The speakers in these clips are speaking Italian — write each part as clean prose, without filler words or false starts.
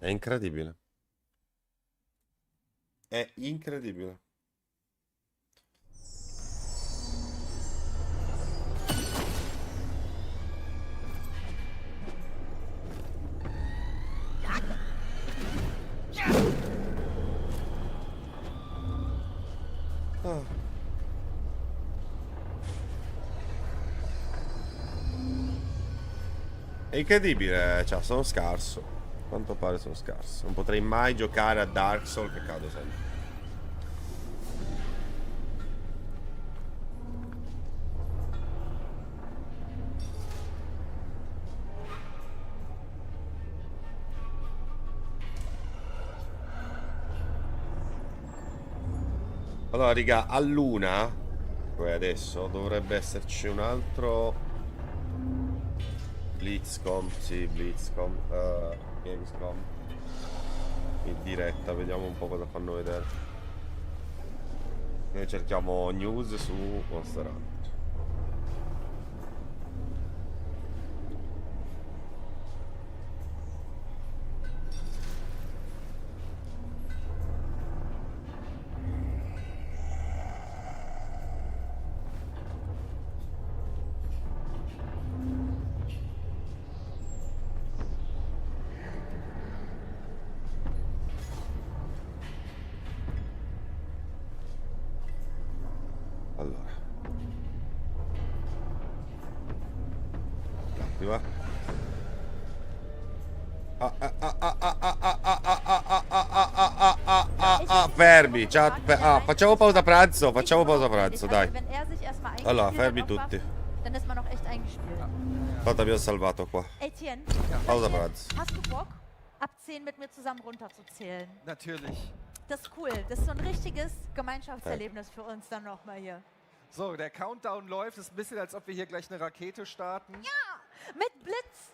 È incredibile. È incredibile. Ah. È incredibile, cioè sono scarso. A quanto pare sono scarso. Non potrei mai giocare a Dark Souls che cado sempre. Allora, raga, all'una, poi adesso dovrebbe esserci un altro BlitzCon, sì, BlitzCon, Gamescom in diretta, vediamo un po' cosa fanno vedere. Noi cerchiamo news su Monster Hunter. Allora, attiva. Fermi, chat. Facciamo pausa pranzo. Facciamo pausa pranzo, dai. Allora, fermi tutti. Quanto abbiamo salvato qua? Pausa pranzo. Hast du Bock, ab 10 mit mir zusammen runterzuzählen? Natürlich. Das ist cool. Das ist so ein richtiges Gemeinschaftserlebnis für uns dann nochmal hier. So, der Countdown läuft. Es ist ein bisschen, als ob wir hier gleich eine Rakete starten. Ja, mit Blitz.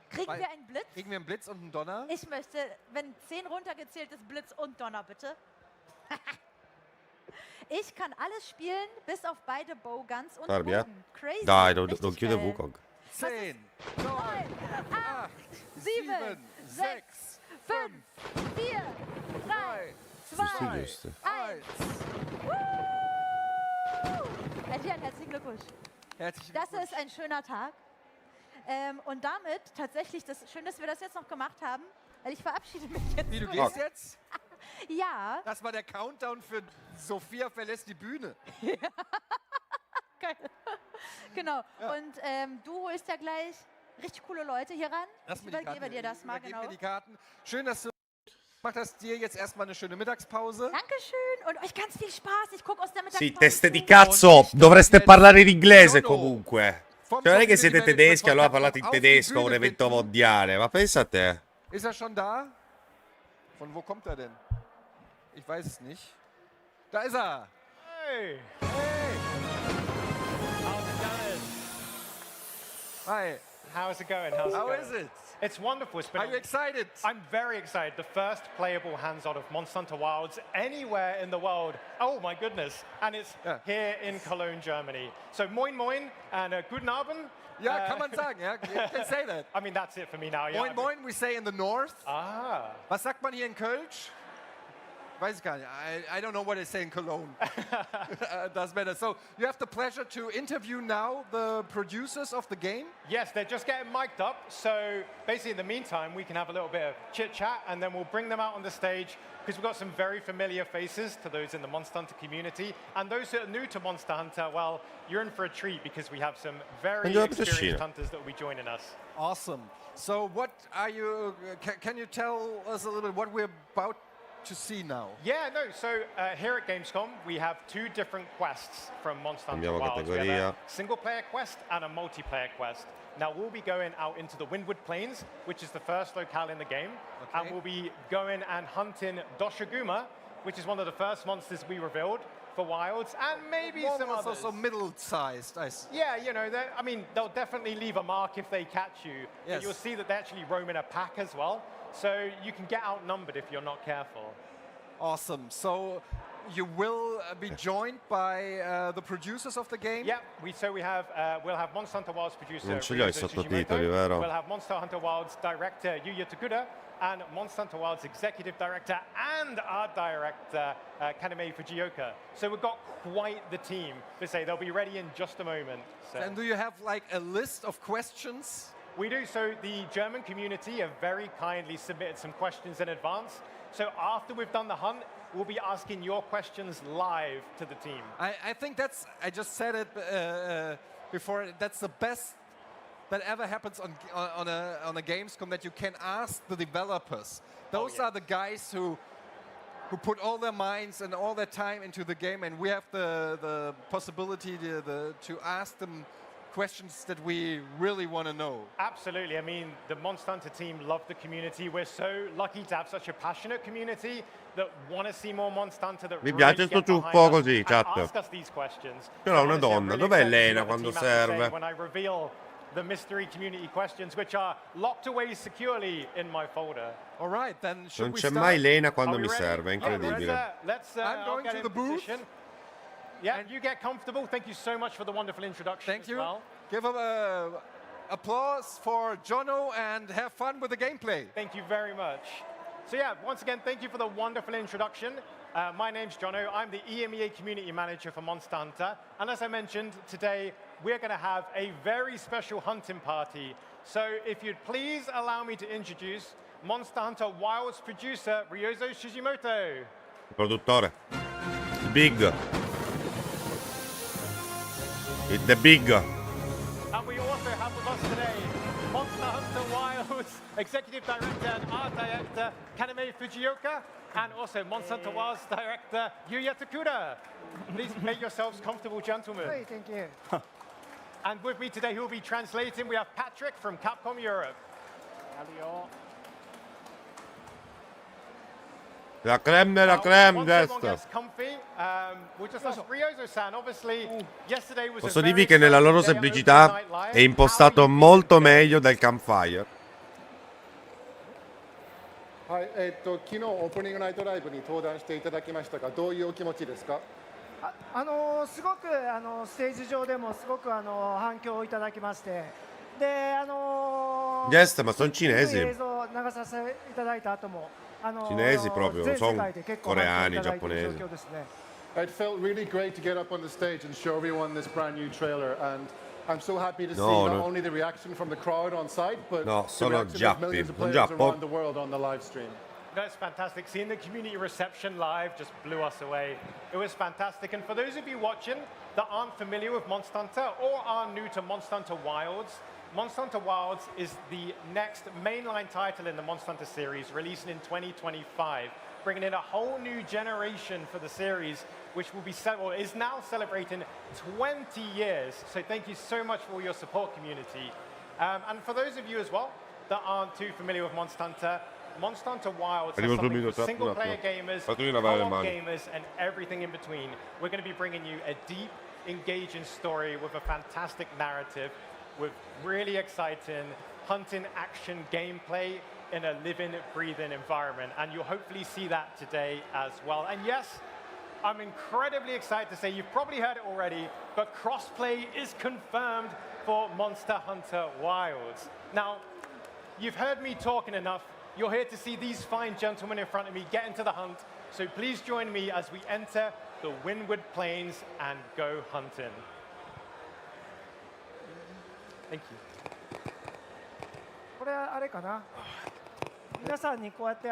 Kriegen wir einen Blitz? Kriegen wir einen Blitz und einen Donner? Ich möchte, wenn 10 runtergezählt ist, Blitz und Donner, bitte. Ich kann alles spielen, bis auf beide Bowguns und Bogen. Crazy. Dai, non chiude Wukong. 10, 9, 8, 7, 6, 5, 4, 3, 2, Giusto. 1. Etienne, herzlichen Glückwunsch. Herzlichen Das Glückwunsch. ist ein schöner Tag. Und damit tatsächlich, schön, dass wir das jetzt noch gemacht haben, weil ich verabschiede mich jetzt. Wie, du nur. gehst jetzt? Ja. Das war der Countdown für Sophia verlässt die Bühne. Geil. Genau. Ja. Und du holst ja gleich richtig coole Leute hier ran. Lass mir Ich die Karten. übergebe dir das mal, Übergib genau. mir die Karten. Schön, dass du gemacht hast. Dir jetzt erstmal eine schöne Mittagspause. Dankeschön und euch ganz viel Spaß. Ich gucke aus der Mittagspause. Sì, teste di cazzo, dovreste parlare in inglese comunque. Cioè, non è che siete tedeschi, allora parlate in tedesco a un evento mondiale, ma pensa a te. Ist er schon da? Von wo kommt er denn? Ich weiß es nicht. Da ist er. Hey, Hey. how's it going? Hi. How's it going? How's How it going? is it? It's wonderful. It's been Are you excited? I'm very excited. The first playable hands-on of Monster Hunter Wilds anywhere in the world. Oh my goodness. And it's Yeah. here in Cologne, Germany. So moin moin and guten Abend. Ja, kann man sagen. Ja, you can say that. I mean, that's it for me now. Yeah. Moin Moin, we say in the north. Ah. Was sagt man hier in Kölsch? Weiß ich gar nicht. I don't know what they say in Cologne. Doesn't matter. So you have the pleasure to interview now the producers of the game. Yes, they're just getting mic'd up. So basically, in the meantime, we can have a little bit of chit-chat, and then we'll bring them out on the stage because we've got some very familiar faces to those in the Monster Hunter community. And those that are new to Monster Hunter, well, you're in for a treat because we have some very Andiamo a vedere experienced scena. hunters that will be joining us. Awesome. So what are you, can you tell us a little bit what we're about to see now? Yeah, no, so here at Gamescom, we have two different quests from Monster Hunter Cambiamo Wilds. We have categoria. a single-player quest and a multiplayer quest. Now, we'll be going out into the Windward Plains, which is the first locale in the game, and we'll be going and hunting Doshiguma, which is one of the first monsters we revealed for Wilds, and maybe some Almost others. also middle-sized. Yeah, you know, I mean, they'll definitely leave a mark if they catch you. Yes. But you'll see that they actually roam in a pack as well, so you can get outnumbered if you're not careful. Awesome. So you will be joined by the producers of the game. Yeah, we'll have Monster Hunter Wilds producer Non ce li ho i Ryuzo sottotitoli, Tsujimoto, vero? We'll have Monster Hunter Wilds director Yuya Tokuda, and Monster Hunter Wilds Executive Director and Art Director, Kaname Fujioka. So we've got quite the team to say they'll be ready in just a moment. So. And do you have like a list of questions? We do. So the German community have very kindly submitted some questions in advance. So after we've done the hunt, we'll be asking your questions live to the team. I think that's, I just said it before, that's the best that ever happens on a Gamescom, that you can ask the developers. Those are the guys who put all their minds and all their time into the game, and we have the possibility to ask them questions that we really want to know. Absolutely. I mean, the Monster Hunter team love the community. We're so lucky to have such a passionate community that want to see more Monster Hunter, that Mi really piace sto get behind ciuffo us così, and chat. ask us these questions. Però una Honestly, I'm donna, really dov'è excited to see Elena what the quando team has to say serve? when I reveal the mystery community questions, which are locked away securely in my folder. All right, then should Non we c'è start? mai Elena Are quando we mi ready? serve, è Yeah, incredibile. let's I'm I'll going get to in the booth. position. Yeah, you get comfortable. Thank you so much for the wonderful introduction. Thank as you. Well. Give a applause for Jono and have fun with the gameplay. Thank you very much. So yeah, once again, thank you for the wonderful introduction. My name's Jono. I'm the EMEA Community Manager for Monster Hunter. And as I mentioned, today we're going to have a very special hunting party. So if you'd please allow me to introduce Monster Hunter Wilds producer Ryozo Shijimoto. Produttore. Il big. It's the big. And we also have with us today Monster Hunter Wilds Executive Director and Art Director Kaname Fujioka, and also Monster Hunter Wilds Director Yuya Takuda. Please make yourselves comfortable, gentlemen. Hey, thank you. And with me today, who will be translating, we have Patrick from Capcom Europe. La creme della creme, Once everyone destra. gets comfy, we'll just ask Ryozo-san. Obviously, yesterday was Posso a very dirvi che nella loro exciting day on semplicità Opening Night Live. è impostato How are you molto feeling today? meglio del campfire. はい、昨日オープニングナイトライブに登壇していただきましたが、どういうお気持ちですか？すごくステージ上でもすごく反響をいただきまして、でYes, ma sono 映 cinesi. 像を流させていただいた後もCinesi proprio, 全 sono 世界で結構 coreani, 反響いただいている giapponesi. 状況ですね。 It felt really great to get up on the stage and show everyone this brand new trailer, and I'm so happy to see No, not no. only the reaction from the crowd on site, but No, the sono reaction of giappi, millions of un players giappo. around the world on the live stream. That's fantastic. Seeing the community reception live just blew us away. It was fantastic. And for those of you watching that aren't familiar with Monster Hunter or are new to Monster Hunter Wilds, Monster Hunter Wilds is the next mainline title in the Monster Hunter series, releasing in 2025, bringing in a whole new generation for the series, which will be is now celebrating 20 years. So thank you so much for all your support, community. And for those of you as well that aren't too familiar with Monster Hunter Wilds has Arrivo something subito, for un single-player attimo. gamers, Fatemi lavare le co-op mani. gamers, and everything in between. We're going to be bringing you a deep, engaging story with a fantastic narrative, with really exciting hunting action gameplay in a living, breathing environment. And you'll hopefully see that today as well. And yes, I'm incredibly excited to say, you've probably heard it already, but crossplay is confirmed for Monster Hunter Wilds. Now, you've heard me talking enough. You're here to see these fine gentlemen in front of me get into the hunt. So please join me as we enter the Windward Plains and go hunting. Thank you. これはあれかな。皆さんにこうやって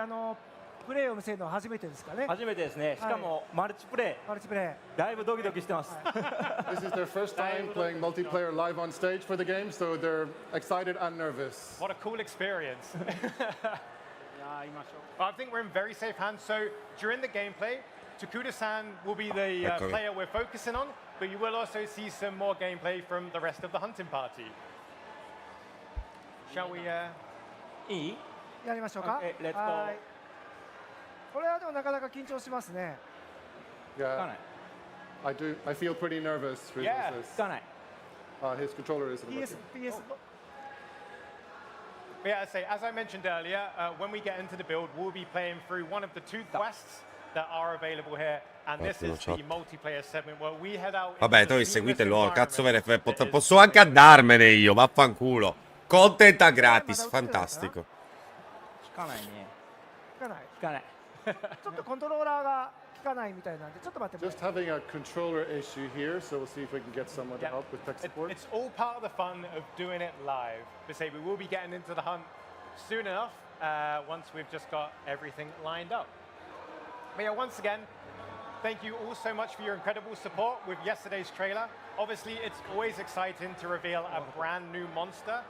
プレイを見せるのは初めてですかね。初めてですね。しかもマルチプレマルチプレイ、だいぶドキドキしてます。 This is their first time playing multiplayer live on stage for the game, so they're excited and nervous. What a cool experience. I think we're in very safe hands. So during the gameplay, Takuda-san will be the player we're focusing on, but you will also see some more gameplay from the rest of the hunting party. Shall we? いい？イやりましょうか。 Okay, let's go. はい。これはでもなかなか緊張しますね。つか Yeah, ない。 I feel pretty nervous with Yeah. this. つかない。 His controller isn't PS working. PS But yeah, as I mentioned earlier, when we get into the build, we'll be playing through one of the two quests that are available here, and this is the multiplayer segment where we head out. Vabbè, voi seguite loro, cazzo ve ne frega. Posso anche andarmene io, vaffanculo. Content a gratis, fantastico. かないね。効かない。効かない。ちょっとコントローラーが効かないみたいなんで、ちょっと待ってもら Just って。 having a controller issue here, so we'll see if we can get someone to Yeah. help with tech support. It's all part of the fun of doing it live. But say we will be getting into the hunt soon enough once we've just got everything lined up. But yeah, once again, thank you all so much for your incredible support with yesterday's trailer. Obviously, it's always exciting to reveal a brand new monster.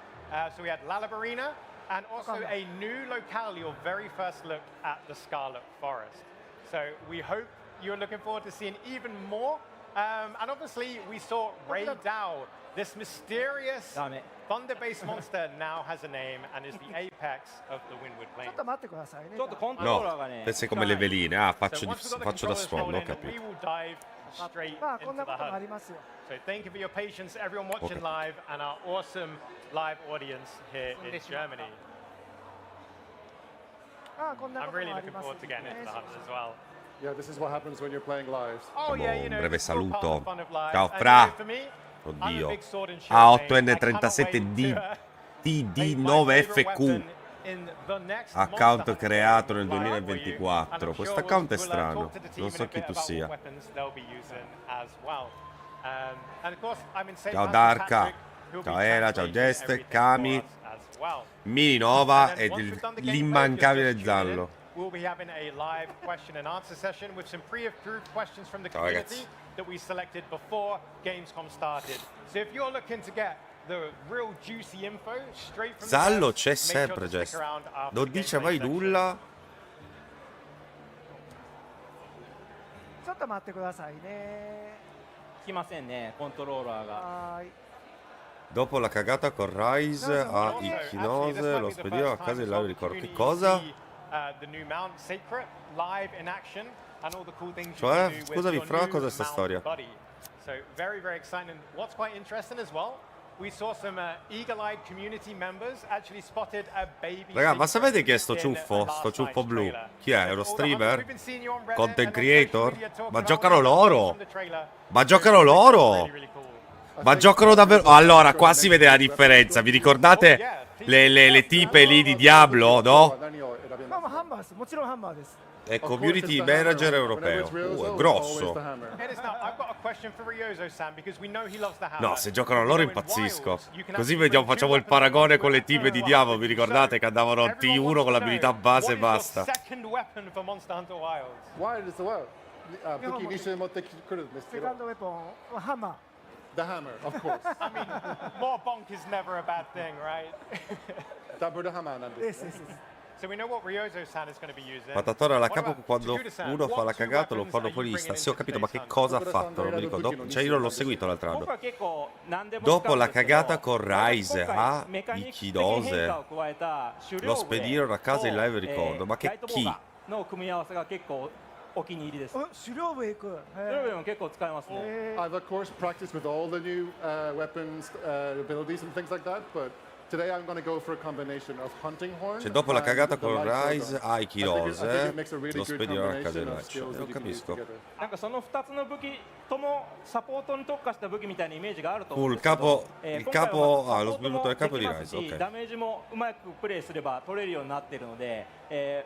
So we had Lalabarina and also a new locale, your very first look at the Scarlet Forest. So we hope you're looking forward to seeing even more. And obviously, we saw Ray Dow, this mysterious ダメ。 thunder-based monster now has a name and is the apex of the Windward ちょ Plains. っと待ってくださいね。ちょっとコントローラーが No, ね。 pensi come le veline. Ah, So once we've got the faccio da controllers sfondo, ho rolling, we capito. will dive straight まあこ into んな the こともあ hunt. りますよ。 So thank you for your patience, everyone watching Okay. live, and our awesome live audience here in Germany. ああこんなこ I'm と really もあり looking ます。 forward to getting into ね the hunt as well. Yeah, this is what happens when you're playing live. Oh yeah, you Un know, breve it's all part of saluto. the fun of live. Ciao, And, Fra. you know, for me, I'm a Oddio. big sword and shield A8 main. I cannot N37 wait D to, TD9 make my favorite FQ. weapon in the next Account Monster Hunter creato nel fly out for you. 2024. And I'm Questo sure account è we'll strano. talk to the team Non in so a chi bit tu about sia. what weapons they'll be using as well. And of course, I'm in safe Ciao hands with Darka. Patrick, who'll be Ciao Era, ciao translating Jester, everything Kami, for us as well. Mini Nova And e then once we've done the gameplay, l'immancabile if you're just tuning in, Zallo. we'll be having a live question and answer session with some pre-approved questions from the Ciao, community ragazzi. that we selected before Gamescom started. So if you're looking to get the real juicy info straight from Zallo the c'è devs, make sure sempre, to stick Jess. around after Non the dice gameplay mai section. nulla. ちょっと待ってくださいね。効きませんね、コントローラーが。はーい。 Dopo la cagata con Rise a Also, actually, this Ichinose, might lo be the spedire a first casa time il as live well ricordo. the Che community cosa? see, the new mount Sacred live in action and all the cool things you Cioè, can do with scusami, your Fra, new cos'è sta mount storia? buddy. So very, very exciting. What's quite interesting as well, we saw some eagle-eyed community members actually spotted a baby. Raga, ma Sacred sapete chi è sto in ciuffo? last Sto ciuffo night's blu? trailer. Chi è? So È uno all the hunters streamer? we've been seeing you on Reddit Content and on social creator? media talking Ma about giocano all the loro? clips from the trailer. Ma giocano loro? Really, really cool. Ma giocano davvero? Allora, qua si vede la differenza. Vi ricordate le tipe lì di Diablo, no? まあまあハンマーです。もちろんハンマーです。È community manager europeo. È grosso. It is now. I've got a question for Ryozo-san because we know he loves the hammer. No, se giocano loro So in impazzisco. Wilds, you can Così actually vediamo, bring facciamo two il paragone weapons con le with tipe di one. Diablo. Vi ricordate che andavano Everyone T1 wants con to l'abilità know, base e what basta. is your second weapon for Monster Hunter Wilds? Why does the well? Buki Nisha Motte Kuru, セカンドウェポンはハンマー。 The hammer, of course. I mean, more bonk is never a bad thing, right? Double the hammer, Nandi. ですですです。 So we know what Ryozo-san is going to be using. Pattatore alla What capo about quando Tajuda-san? uno fa la What two cagata lo weapons fanno are you fuori bringing lista. Sì, ho into capito, ma che today's cosa ha hunt? fatto? Non mi ricordo. Cioè, io non l'ho seguito l'altro 僕 anno. は結構何でも Dopo 使うん la ですけど cagata con Rise 今回 a メカニック的 Ichidose 変化を加えた狩猟 lo spedirono a casa in live ricordo. Ma ラ che イトボウ chi? ガンの組み合わせが結構お気に入りです。狩猟部へ行く。狩猟部も結構使えますね。 I've of course practiced with all the new weapons, abilities and things like that, but today I'm going to go for a combination of hunting horn. Cioè, dopo la and cagata the con light Rise bowgun. a I think Ichidose it makes a really lo good spedirono a casa combination in of live. skills Lo that you can use capisco. together. なんかその2つの武器ともサポートに特化した武器みたいなイメージがあると思うん Fu で il すけど capo, 今 il 回は capo, サ ah, lo ポートも sviluppatore で capo き di ます Rise, し ok. ダメージもうまくプレイすれば取れるようになっているので、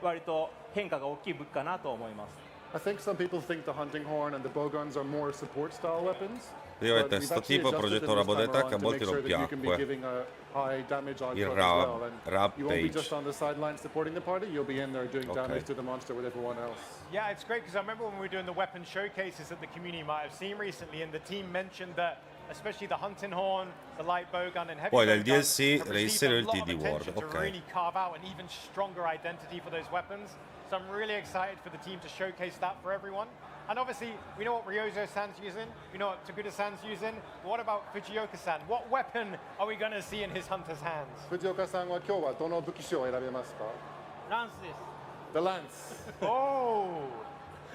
割と変化が大きい武器かなと思います。 I think some people think the hunting horn and the bowguns are more support style weapons. Praticamente but we've sto actually tipo adjusted progettò them una this time modalità che a around to molti make non sure that you can be piacque. giving a high damage output Il as well. And you won't be Rampage. just on the sidelines supporting the party, you'll be in there doing Okay. damage to the monster with everyone else. Yeah, it's great because I remember when we were doing the weapon showcases that the community might have seen recently, and the team mentioned that especially the hunting horn, the light bowgun, and heavy Poi nel bowgun DLC have reinsero received a il lot of TD Ward, attention to ok. really carve out an even stronger identity for those weapons. So I'm really excited for the team to showcase that for everyone. And obviously, we know what Ryozo-san's using, we know what Taguda-san's using, but what about Fujioka-san? What weapon are we going to see in his hunter's hands? 藤岡さんは今日はどの武器種を選べますか？ランスです。 The lance. Oh!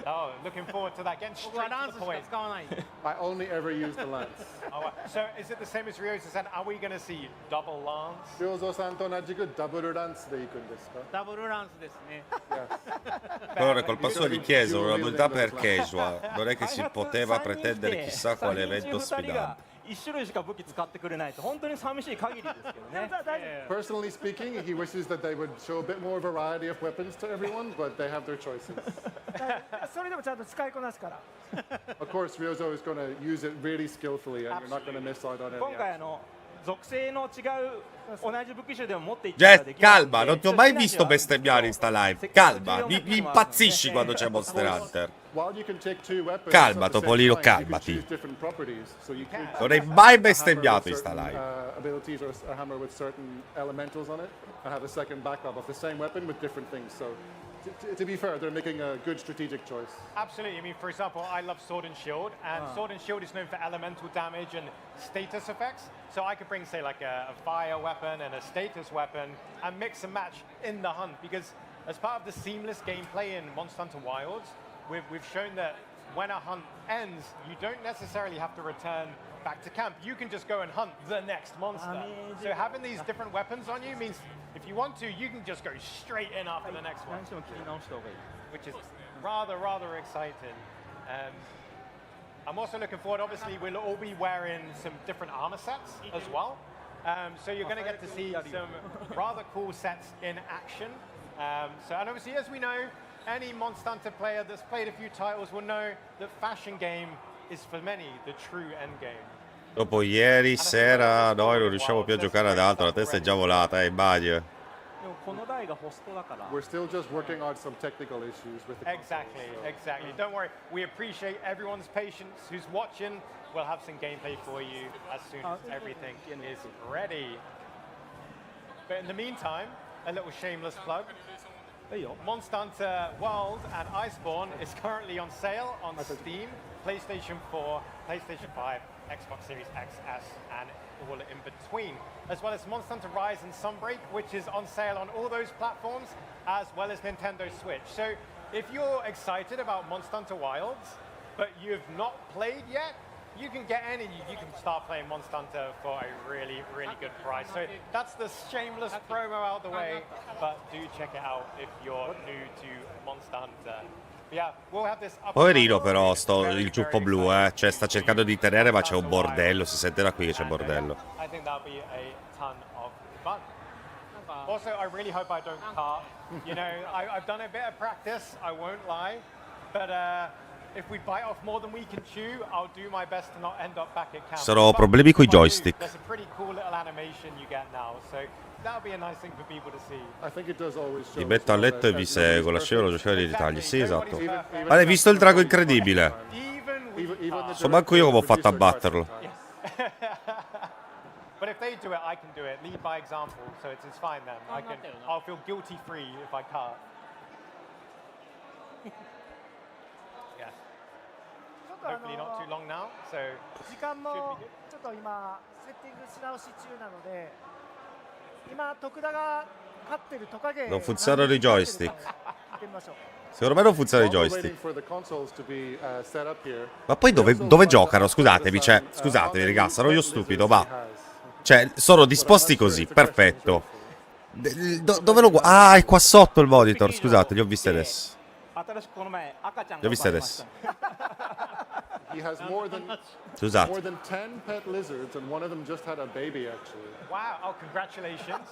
Oh, looking forward to that. Getting 僕は straight ラン to ス the しか point. 使わない。 I only ever use the lance. Oh, wow. So is it the same as Ryozo-san? Are we going to see double lance? 塩蔵さんと同じくダブルランスで行くんですか？ダブルランスですね。 Però nel colpa sua gli chiesero una modalità per casual. Non è che si poteva pretendere chissà quale evento sfidante. 1種類しか武器使ってくれないと本当に寂しい限りですけどね。Personally speaking, he wishes that they would show a bit more variety of weapons to everyone, but they have their choices. それでもちゃんと使いこなすから。Of course, Ryozo is going to use it really skillfully, and you're not going to miss out on any 今回 action. 属性の違う同じ武器種でも持っていった Jess, らできるんで calma, non ti ho mai visto bestemmiare in sta live. Calma, mi impazzisci quando c'è Monster Hunter. While you can take two weapons Calma, at the same Topolino, time, you can calmati. choose different properties. So you could Non hai mai have a bestemmiato hammer in sta with live. certain, abilities or a hammer with certain elementals on it, and have a second backup of the same weapon with different things. So, to be fair, they're making a good strategic choice. Absolutely. I mean, for example, I love Sword and Shield, and Sword and Shield is known for elemental damage and status effects. So I could bring, say, like a fire weapon and a status weapon and mix and match in the hunt, because as part of the seamless gameplay in Monster Hunter Wilds, we've shown that when a hunt ends, you don't necessarily have to return back to camp. You can just go and hunt the next monster. So having these different weapons on you means if you want to, you can just go straight in after the next one, 何しても切り直した方がいい。 which is rather exciting. I'm also looking forward, obviously, we'll all be wearing some different armor sets as well. So you're going to get to see some rather cool sets in action. And obviously, as we know, any Monster Hunter player that's played a few titles will know that Fashion Game is for many the true end game. Dopo ieri sera noi non riusciamo più a giocare ad altro, la testa è già volata, immagino. でもこの台がホストだから。 We're still just working on some technical issues with the console, Exactly, so- exactly. Don't worry, we appreciate everyone's patience who's watching. We'll have some gameplay for you as soon as everything is ready. But in the meantime, a little shameless plug. いいよ。 Monster Hunter World and Iceborne is currently on sale on Steam, PlayStation 4, PlayStation 5, Xbox Series X, S, and all in between. As well as Monster Hunter Rise and Sunbreak, which is on sale on all those platforms, as well as Nintendo Switch. So if you're excited about Monster Hunter Wilds, but you've not played yet, you can get in and you can start playing Monster Hunter for a really good price. So that's the shameless promo out the way, but do check it out if you're new to Monster Hunter. But yeah, we'll have this up. Poverino però il ciuffo blu, cioè sta cercando di tenere ma c'è un bordello, si sente da qui che c'è bordello. I think that'll be a ton of fun. Also, I really hope I don't cart. You know, I've done a bit of practice, I won't lie, but if we bite off more than we can chew, I'll do my best to not end up back at camp. Ci sono But problemi coi if I do, joystick. There's a pretty cool little animation you get now, so that'll be a nice thing for people to see. I think it does always show Mi metto a as well letto e that vi everybody's seguo, la scivola perfect. giocare di dettagli. Sì, esatto. Nobody's perfect. Ma hai visto il drago incredibile? Even with Even the So manco io come ho fatto a directors batterlo. produce their cards sometimes. But if they do it, I can do it. Lead by example, so it's fine then. I'll feel guilty free if I can't. Yeah. ちょっと Hopefully not too long now. So 時間もちょっと今セッティングし直し中なので、今徳田が勝ってるトカゲ Non funzionano i joystick. 見てみましょう。 Secondo me non funziona i While we're joystick. waiting for the consoles to be set up here, Ma poi dove giocano? Scusatemi, cioè, scusatemi raga, sarò io stupido, ma... Cioè, sono disposti così, perfetto. Dove lo guardo? Ah, è qua sotto il monitor, scusate, li ho visti adesso. 新しくこの前赤ちゃん Li ho が visti 生まれまし adesso. た。 he has more than Scusate. 10 pet lizards, and one of them just had a baby actually. wow, oh congratulations.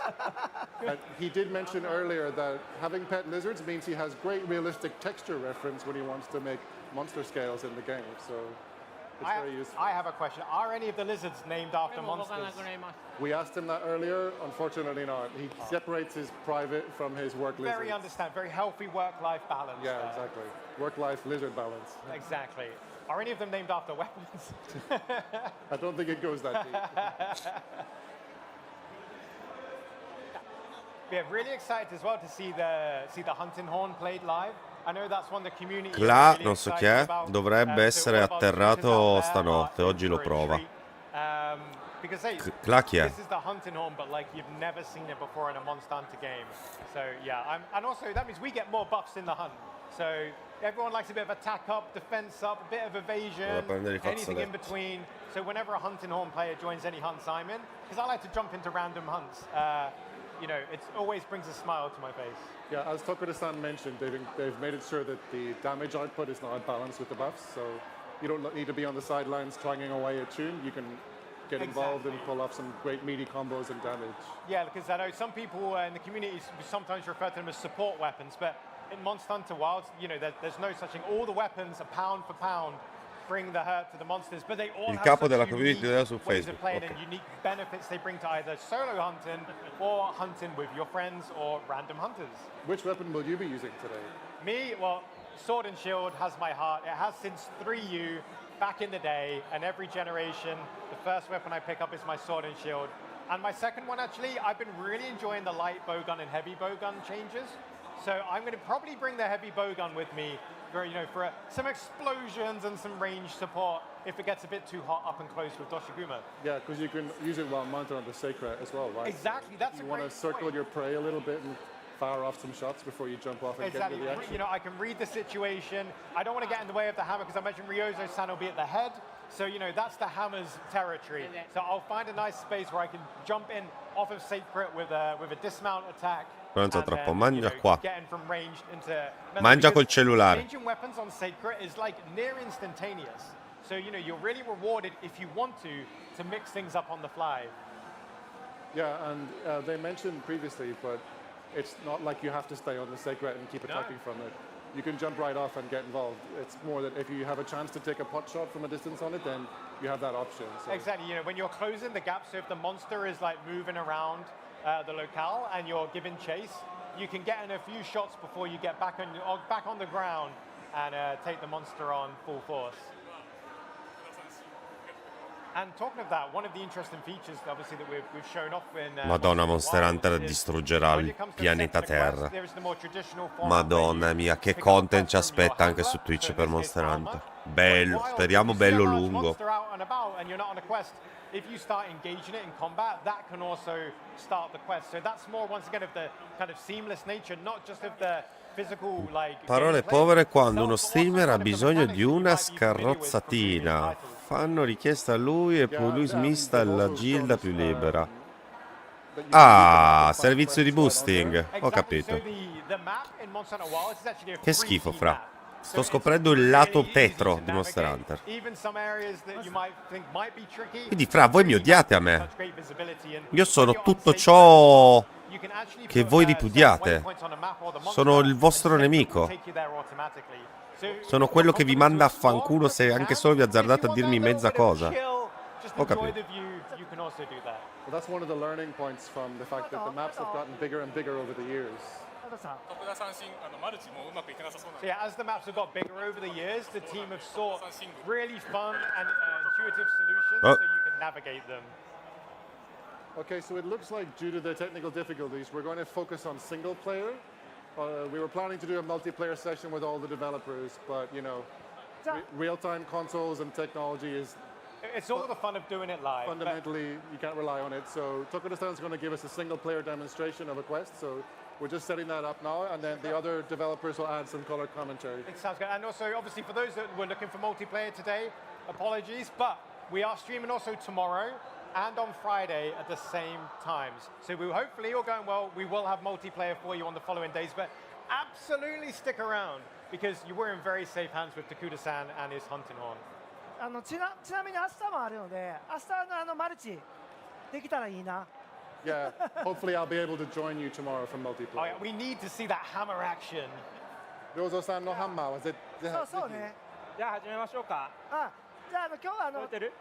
And he did mention earlier that having pet lizards means he has great realistic texture reference when he wants to make monster scales in the game. So it's very useful. I have a question. Are any of the lizards named after でも動かな monsters? くなります。 We asked him that earlier. Unfortunately, not. He separates his private from his work Very lizards. very healthy work-life balance. Yeah, there. exactly. Work-life lizard balance. Exactly. Are any of them named after weapons? I don't think it goes that deep. Yeah, really excited as well to see the hunting horn played live. I know that's one the community. Cla, is really non so chi excited è, about. dovrebbe So essere all of our atterrato viewers out there stanotte, are oggi lo in for a prova. treat. Because hey, Cla chi è? this is the hunting horn, but like you've never seen it before in a Monster Hunter game. So yeah, and also that means we get more buffs in the hunt. So everyone likes a bit of attack up, defense up, a bit of evasion, prendere i anything in fazzoletti. between. So whenever a hunting horn player joins any hunts I'm in, because I like to jump into random hunts, you know, it always brings a smile to my face. Yeah, as Tokura-san mentioned, they've made it sure that the damage output is now balanced with the buffs, so you don't need to be on the sidelines twanging away a tune. You can get involved and pull off some great meaty combos and damage. Yeah, because I know some people in the community sometimes refer to them as support weapons, but in Monster Hunter Wilds, you know, there's no such thing. All the weapons are pound for pound bring the hurt to the monsters, but they all Il have capo such della unique community della su ways of Facebook. playing Ok. and unique benefits they bring to either solo hunting or hunting with your friends or random hunters. Which weapon will you be using today? Me, well, Sword and Shield has my heart. It has since 3U back in the day, and every generation, the first weapon I pick up is my Sword and Shield. And my second one, actually, I've been really enjoying the light bowgun and heavy bowgun changes. So I'm going to probably bring the heavy bowgun with me for, you know, for some explosions and some range support if it gets a bit too hot up and close with Doshiguma. Yeah, because you can use it while mounted on the Sacred as well, right? Exactly, that's You a want to great circle point. your prey a little bit and fire off some shots before you jump off and Exactly. get into the action. You know, I can read the situation. I don't want to get in the way of the hammer because I mentioned Ryozo-san will be at the head. So, you know, that's the hammer's territory. So I'll find a nice space where I can jump in off of Sacred with a dismount attack. Pronto, and troppo. then, Mangia you know, qua. Getting from ranged into Mangia col because cellulare. Changing weapons on Sacred is like near instantaneous. So, you know, you're really rewarded if you want to mix things up on the fly. Yeah, and they mentioned previously, but it's not like you have to stay on the Sacred and keep attacking from it. You can jump right off and get involved. It's more that if you have a chance to take a pot shot from a distance on it, then you have that option. So. Exactly. You know, when you're closing the gap, so if the monster is like moving around the locale and you're giving chase, you can get in a few shots before you get back on the ground and take the monster on full force. And talking of that, one of the interesting features, obviously, that we've shown off in Madonna, Monster Hunter is distruggerà when il it comes to pianeta accepting a quest, Terra. there is the more traditional format Madonna where mia, you che pick up a content ci quest from your aspetta anche su handler, Twitch so in per this Monster case, Hunter. Alma. Bello, While speriamo you see a bello large lungo. monster out and about and you're not on a quest, if you start engaging it in combat, that can also start the quest. So that's more, once again, of the kind of seamless nature, not just of the physical, like, Parole gameplay povere quando itself, uno but also streamer ha kind of the bisogno mechanics di that you una might be familiar with from previous scarrozzatina. titles. Fanno richiesta a lui e poi lui smista they've la also gilda shown più us, libera. that you can use the map Ah, to find servizio di quests right on boosting. there. Ho Exactly. So capito. the map in Monster Hunter Wilds is actually a Che free schifo, key fra. map. Sto So it's scoprendo il really lato easy tetro to di Monster navigate. Hunter. Even some areas that you might think might be tricky. Quindi, fra, voi mi odiate a me. Such great visibility, and Io sono when you're on tutto safe ciò ground, you can actually che put, voi certain ripudiate. waypoints on a map or the monster Sono il vostro and Sacred nemico. will take you there automatically. So Sono if quello you're che vi confident manda a to explore, fanculo se anche solo vi azzardate a if you dirmi want that mezza little bit of cosa. chill, just Ho enjoy capito. the view, you can also do that. Well, that's one of the learning points from the fact that the maps have gotten bigger and bigger over the years. たださん So yeah, as the maps have got bigger over the years, the team have sought really fun and intuitive solutions Oh. so you can navigate them. Okay, so it looks like due to the technical difficulties, we're going to focus on single player. We were planning to do a multiplayer session with all the developers, but you know, real-time consoles and technology is It's all the fun of doing it live. but- fundamentally, you can't rely on it. So Tokuda-san is going to give us a single-player demonstration of a quest. So we're just setting that up now, and then the other developers will add some color commentary. It sounds good. And also, obviously, for those that were looking for multiplayer today, apologies, but we are streaming also tomorrow and on Friday at the same times. So we hopefully, all going well, we will have multiplayer for you on the following days, but absolutely stick around because you were in very safe hands with Takuda-san and his hunting horn. ちなみに明日もあるので、明日のマルチできたらいいな。 Yeah, hopefully I'll be able to join you tomorrow for Oh, multiplayer. yeah, we need to see that hammer action. Ryozo-san no hamma, was it? そうね。じゃあ始めましょうか。あ、じゃあ今日は覚えてる？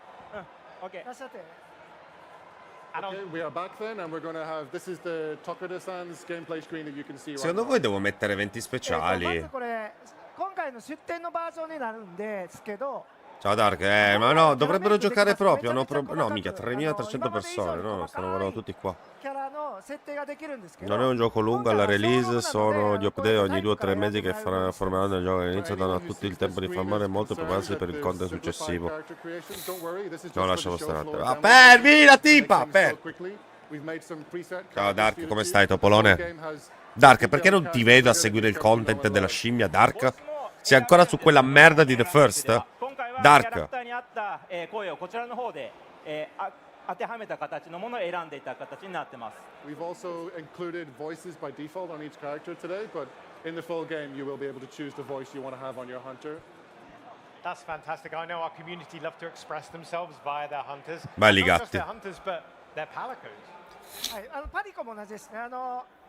うん。OK い。らっしゃって。 And Okay, we are back then, and we're going to have. This is the Tokuda-san's gameplay screen that you can see right Secondo now. voi devo mettere eventi ま speciali? ずこれ今回の出店のバージョンになるんですけど。 Ciao Dark, ma no, dovrebbero giocare proprio. No, mica 3300 persone, no, stanno guardando tutti qua. キャラの設定ができるんですけど。 Non è un gioco lungo alla release, sono gli update ogni 2 o 3 mesi che formeranno il gioco all'inizio, danno a tutti il tempo di farmare molto e prepararsi per il content successivo. No, lasciamo stare. Ah, fermi la tipa! Ciao Dark, come stai Topolone? Dark, perché non ti vedo a seguire il content della scimmia, Dark? Sei ancora su quella merda di The First? 今回は Dark キャラクターに合った声をこちらの方で当てはめた形のものを選んでいた形になってます。 We've also included voices by default on each character today, but in the full game, you will be able to choose the voice you want to have on your hunter. That's fantastic. I know our community love to express themselves via their hunters. Belli And not just gatti. their hunters, but their palicos. はい、パリコも同じですね。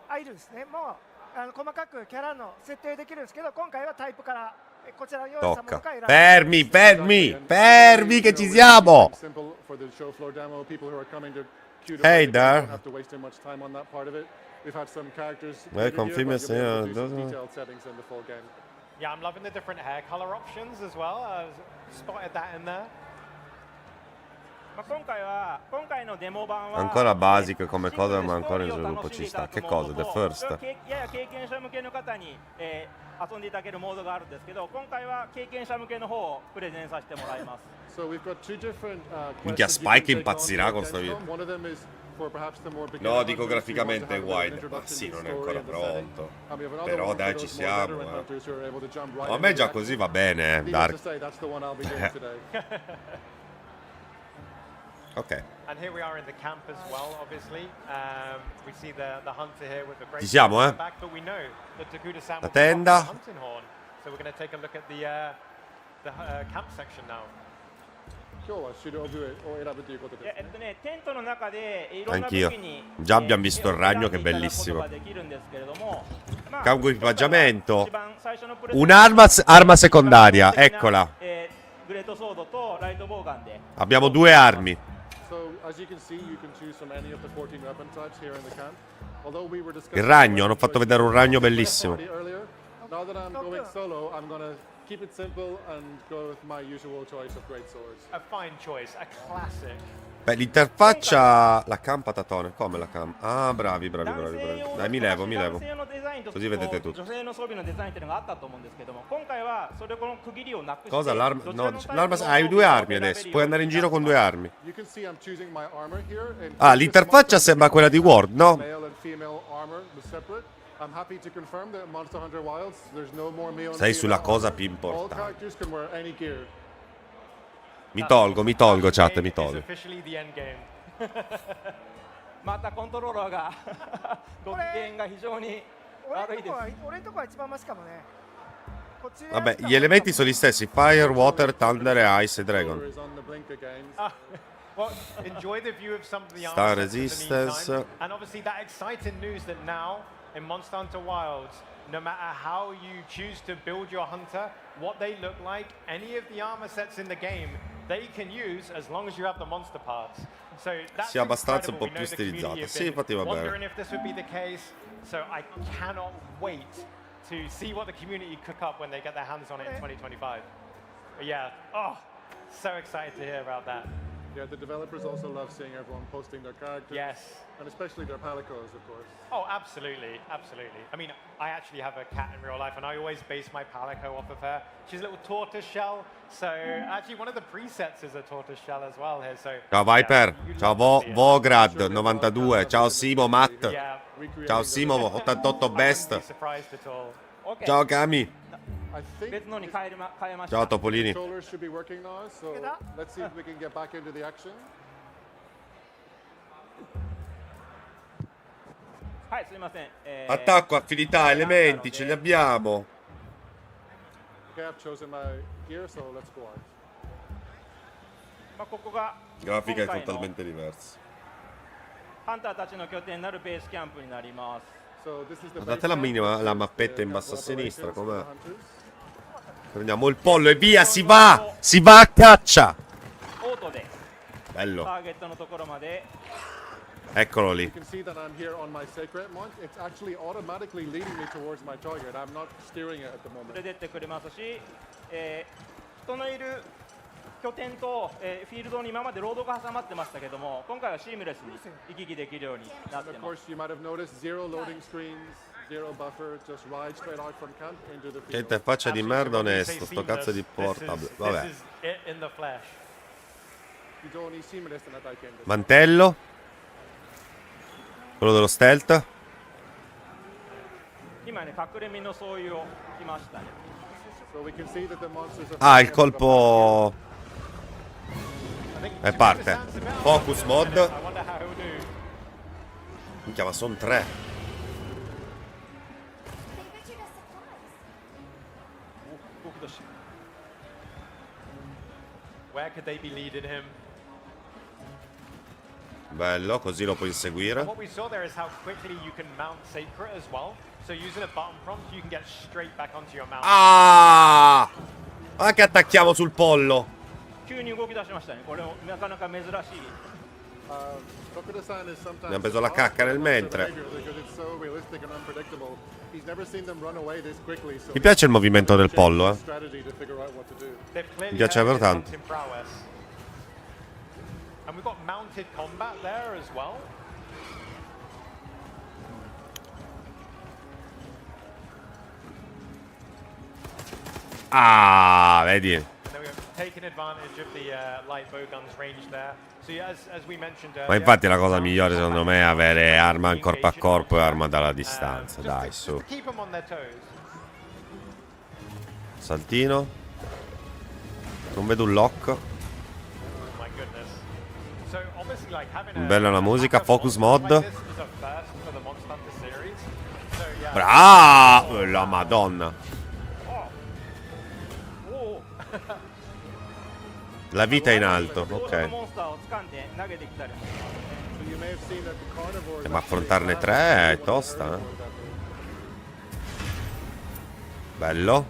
アイルですね。もう細かくキャラの設定できるんですけど、今回はタイプからこちらの用意したもの Tocca. から選んで Fermi, fermi, fermi che ci siamo. Simple for the show floor demo. People who are coming to queue to Hey play the game there. don't have to waste too much time on that part of it. We've had some characters. Welcome, here, but famous, you'll be able to yeah, do some doesn't- detailed settings in the full game. Yeah, I'm loving the different hair color options as well. I spotted that in there. まあ今回のデモ版は Ancora basic come シングル cosa, で ma ストー ancora リ in ーを楽 sviluppo しん ci でいた sta. だく Che モー cosa? ド The と first? やや経験者向けの方に、遊んでいただけるモードがあるんですけど、今回は経験者向けの方をプレゼンさせてもらいます。 So we've got two different Minchia, quests that you Spike can take on impazzirà for con sto Gamescom. video. One of them is for perhaps the more beginner No, dico hunters who want to graficamente have a bit of an wide. Ma introduction sì, to non the è story ancora and the setting. pronto. And we have another Però one dai, for ci those more siamo. veteran hunters who are able to jump right A into me the già action. così va bene, Needless Dark. to say, that's the one I'll be doing today. Ok. And here we are in the camp as well, obviously. We see the hunter here with the great Ci siamo, sword back, but we know that Takuda-san La will be rocking tenda. the hunting horn. So we're going to take a look at the camp section now. 今日は狩猟部を選ぶということですね。テントの中でいろんな武 Anch'io. 器に Già abbiamo visto il ragno che è 選んでいただくこと bellissimo. ができるんですけれども、まあ Campo equipaggiamento. 一番最初のプレゼン Un'arma arma secondaria, eccola. グレートソードとライトボウガンで Abbiamo due armi. So as you can see, you can choose from any of the 14 weapon types here in the camp. Although we were discussing Il ragno, hanno fatto vedere un ragno bellissimo. earlier, now that I'm going solo, I'm gonna keep it simple and go with my usual choice of great swords. A fine choice, a classic. Beh, l'interfaccia... La campa tatone, come la campa? Ah, bravi, bravi, bravi, bravi. Dai, mi levo, mi levo. 男性用のデザインと Così vedete tutto. 女性の装備のデザインっていうのがあったと思うんですけども、今回はそれこの区切りをなくして Cosa? L'arma... どち No, らのタイプの l'arma... Hai due armi adesso. Puoi andare in giro con due armi. You can see I'm choosing my armor here. And Ah, l'interfaccia sembra quella di World, no? Male and female armor was separate. I'm happy to confirm that in Monster Hunter Wilds, there's no more male and Sei sulla female cosa armor. più All importante. characters can wear any gear. Mi tolgo, chat, mi It's tolgo. officially the end game. またコントローラーがご機嫌が非常に悪いです。俺のとこは一番マシかもね。こっち Vabbè, gli elementi sono gli stessi. Fire, Water, Thunder e Ice e Dragon. Is on the blink again. Well, enjoy the view of some of the Star armor sets in the resistance. meantime. And obviously that exciting news that now in Monster Hunter Wilds, no matter how you choose to build your hunter, what they look like, any of the armor sets in the game, they can use as long as you have the monster parts. So that's Sia abbastanza un incredible. po' We know più the community stilizzata. have Sì, been infatti va bene. wondering if this would be the case. So I cannot wait to see what the community cook up when they get their hands on it in 2025. But yeah, oh, so excited to hear about that. Yeah, the developers also love seeing everyone posting their characters. Yes. And especially their palicos, of course. Oh, absolutely, absolutely. I mean, I actually have a cat in real life, and I always base my palico off of her. She's a little tortoise shell, so actually one of the presets is a tortoise shell as well here. So Ciao Viper. yeah, you Ciao love to see it. Vograd 92. Ciao Simo Matt. Yeah, Ciao Simo 88 I wouldn't be Best. surprised at all. OK Ciao Kami. I think 別のに変えました Ciao Topolini. controllers should be working now, so let's see if we can get back into the action. はいすみません、Attacco, affinità, elementi, ce li abbiamo. Okay, I've chosen my gear, so let's go on. まあ、ここが Grafica è 今回の totalmente diversa. ハンターたちの拠点になるベースキャンプにnaります。 So this is the Guardate base la camp, minima- this la is mappetta the in basso a camp sinistra, operations for com'è? the hunters. Prendiamo il pollo e via, si va! Si va a caccia! オートで Bello. ターゲットのところまで Eccolo You lì. can see that I'm here on my sacred mount. It's actually automatically leading me towards my target. I'm not steering it at the 連れ moment. てってくれますし、人のいる拠点と、フィールドに今までロードが挟まってましたけども、今回はシームレスに行き来できるようになっ And て of ます。 course, you might have noticed zero loading screens, zero buffer, just ride straight out from camp into the Che field. interfaccia di merda Absolutely, when we say onesto, sto cazzo di seamless, portable. This Vabbè. is it in the flesh. You don't need seamless in that icon. Mantello. Quello dello stealth. 今ね、隠れ身のそういうを来ましたね。 So we can see that the monsters are Ah, il fighting colpo... I think E parte. Takuda-san's a bit Focus off. mod. I wonder how he'll do. Minchia, ma sono tre. Where could they be leading him? Bello, così lo puoi inseguire. What we saw there is how quickly you can mount Sacred as well. So using a button prompt, you can get straight back onto your mount. Ah! Ma che attacchiamo sul pollo. 急に動き出しましたね。これなかなか珍しい。 Tokuda-san is sometimes Mi ha preso la cacca nel mentre. because it's so realistic and unpredictable. He's never seen them run away this quickly, so Mi piace il movimento del pollo, strategy to figure out what to do. They've clearly Mi piaceva had his tanto. hunting prowess. And we've got mounted combat there as well. Ah, vedi. And then we're taking advantage of the light bowgun's range there. So yeah, as we mentioned Ma infatti la cosa migliore secondo me è avere arma in corpo a corpo e arma dalla distanza. Dai, su. to keep them on their toes. Saltino. Non vedo un lock. Oh my goodness. So obviously like having Bella la musica, focus mod. like this is a first for the Monster Hunter series. So yeah. Brava! La madonna. Oh. La vita è in alto, ロードの ok. モンスターを掴んで投げてきたり。 So you may have seen that the carnivores Ma actually affrontarne have 3 è one tosta, early eh. for that. Bello.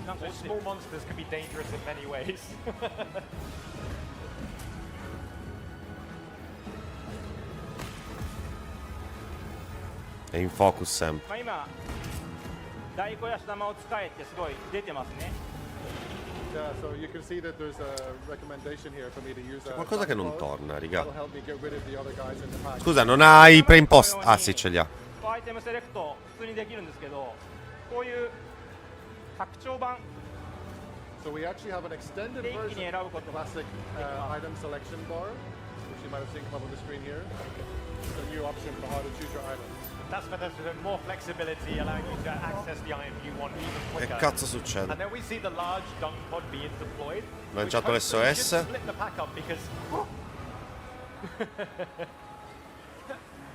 なんか Those 落ちてる small monsters can be dangerous in many ways. È in focus sempre. まあ今大小足玉を使えってすごい出てますね。 Yeah, so you can see that there's a recommendation here for me to use a Qualcosa che non duck torna, pod. raga. That'll help me get rid of the other guys in the pack. Scusa, non ha i preimposti. Ah, sì, ce li ha. アイテムセレクト普通にできるんですけど、こういう拡張版 So we actually have an extended で一気 version に選ぶこ of と the が classic item selection bar, which you might have seen come up on the screen here. It's a new option for how to choose your items. That's fantastic. More flexibility, allowing you to access the item you want even Che quicker. cazzo succede? And then we see the large dunk pod being deployed. Lanciato which hopefully l'SOS. should split the pack up because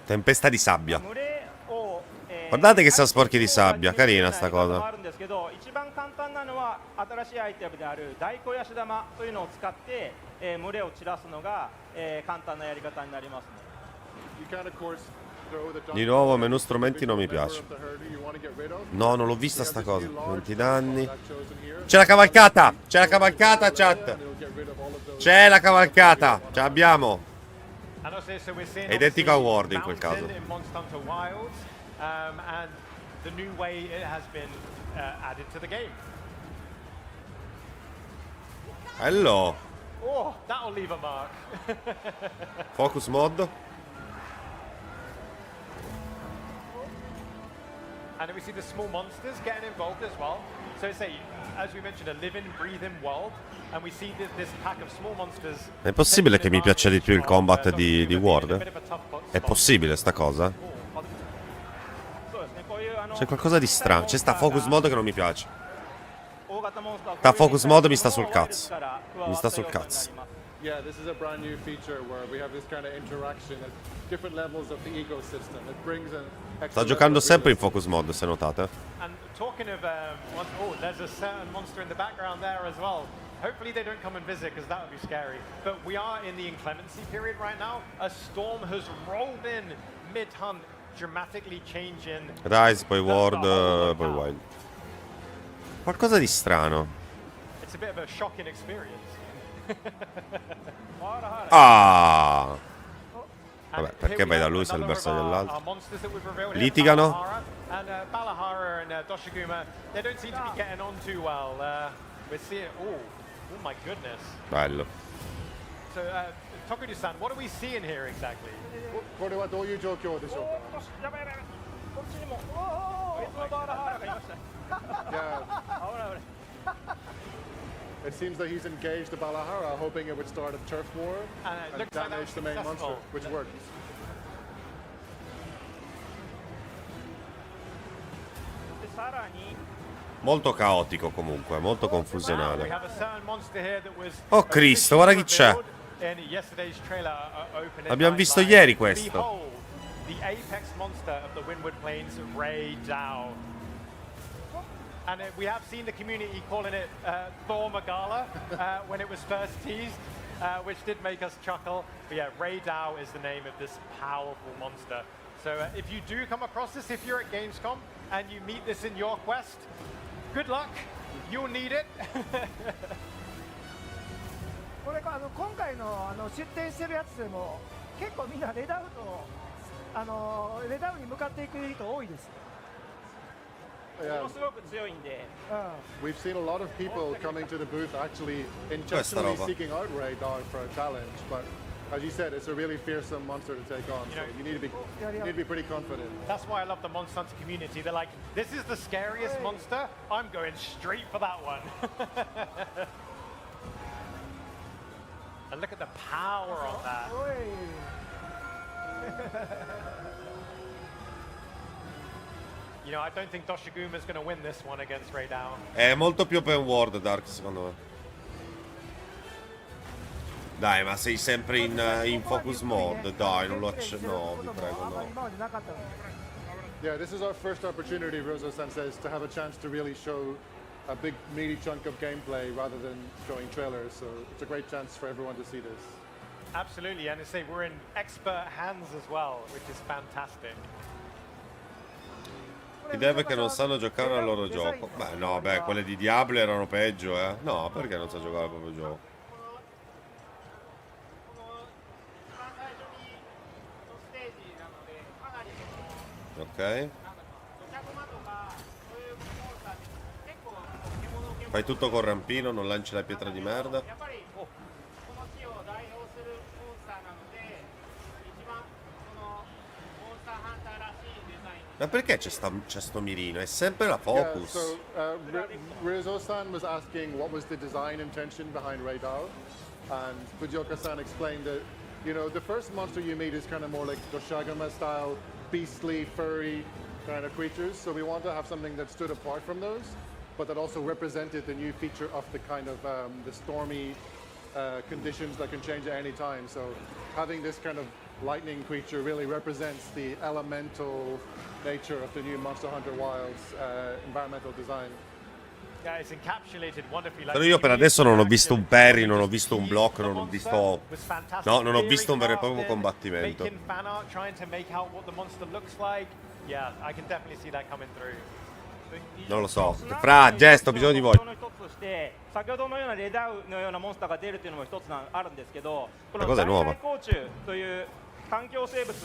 Tempesta di sabbia. 群れを、Guardate che sono sporchi di sabbia, carina sta cosa. あるんですけど、一番簡単なのは新しいアイテムである大小足玉というのを使って、群れを散らすのが、簡単なやり方になりますね。 You can, of course, throw the duck Di nuovo, pod menu at strumenti non mi a member piace. of the herd who you want to get rid of. No, non l'ho vista You have sta this cosa. new large 20 duck danni. pod that's chosen here. C'è la cavalcata! C'è la cavalcata, chat! And it'll get rid of all of those. C'è la cavalcata! Ce l'abbiamo! and also so we're seeing Identical obviously ward in quel mounted caso. in Monster Hunter Wilds, and the new way it has been added to the game. Bello! Oh, that'll leave a mark. Focus mod. And then we see the small monsters getting involved as well. So it's as we mentioned, a living, breathing world. And we see this pack of small monsters. È possibile che mi taking piaccia di più il combat advantage di of Ward? being in a bit of a tough È spot. possibile sta cosa? そうですね、こういうC'è qualcosa di strano. C'è sta focus mod che non mi piace. 大型モンスターを Sta focus mod mi sta sul ワイルド cazzo. から加わった Mi sta sul 要素になり cazzo. ます。 Yeah, this is a brand new feature where we have this kind of interaction at different levels of the ecosystem. It brings an extra Sta giocando level of sempre in realism. focus mod, se notate. And talking of, there's a certain monster in the background there as well. Hopefully they don't come and visit because that would be scary. But we are in the inclemency period right now. A storm has rolled in mid-hunt, dramatically changing. Rise, poi Ward, poi Wild. Qualcosa di strano. It's a bit of a shocking experience. Ah! And Vabbè, perché here we vai da have lui se è il another bersaglio of our dell'altro? monsters that we've revealed here, Litigano. Balahara. And Balahara and Doshiguma, they don't seem to be getting on too well. We're seeing, oh my goodness. Bello. So, Tokudu-san, what are we seeing here exactly? これはどういう状況でしょうか？おっとやばいやばいやばいこっちにも別のバーラハーラがいました。 Yeah, 危ない危ない it seems that he's engaged the Balahara, hoping it would start a turf war And it and looks like that damage was the main monster, successful. which worked. でさらに Molto caotico comunque, molto We confusionale. have a certain monster here that was Oh, Cristo, guarda chi c'è. in yesterday's trailer opening L'abbiamo night visto live. ieri questo. Behold, the apex monster of the Windward Plains, Ray Dow. And we have seen the community calling it Thor Magala when it was first teased, which did make us chuckle. But yeah, Ray Dow is the name of this powerful monster. So if you do come across this, if you're at Gamescom and you meet this in your quest, good luck. You'll need it. これ今回の出展してるやつでも結構みんなレダウレダウに向かっていく人多いです。ものすごく強いんで。We've seen a lot of people coming to the booth actually intentionally seeking out Ray Dow for a challenge, but as you said, it's a really fearsome monster to take on. So you need to be pretty confident. That's why I love the Monster Hunter community. They're like, this is the scariest monster. I'm going straight for that one. And look at the power on that. You know, I don't think Doshigunma's going to win this one against Ray Dow. È molto più open world Dark, secondo me. Dai, ma sei sempre in focus mode. Dai, non lo no, vi prego, no. Yeah, this is our first opportunity, Rozo-san says, to have a chance to really show a big meaty chunk of gameplay rather than showing trailers. So it's a great chance for everyone to see this. Absolutely, and I say we're in expert hands as well, which is fantastic. I dev che non sanno giocare al loro gioco. Beh, no, beh, quelle di Diablo erano peggio, eh. No, perché non sa giocare al proprio gioco? Ok. Fai tutto col rampino, non lanci la pietra di merda. Ma perché c'è sto mirino? È sempre la focus. Yeah, so Rizzo-san was asking what was the design intention behind Ray Dow, and Fujioka-san explained that, you know, the first monster you meet is kind of more like Doshagama style, beastly, furry kind of creatures. So we want to have something that stood apart from those, but that also represented the new feature of the kind of the stormy conditions that can change at any time. So having this kind of lightning creature really represents the elemental nature of the new Monster Hunter Wilds environmental design. Yeah, it's encapsulated wonderfully. Però io per adesso non ho visto un parry, non ho visto un block, non ho visto... No, non ho visto un vero e proprio combattimento. Non lo so. Fra, Gesto, ho bisogno di voi. 先ほどのようなレダウのようなモンスターが出るというのも一つあるんですけど、この cosa 在 nuova 来甲虫という環境生物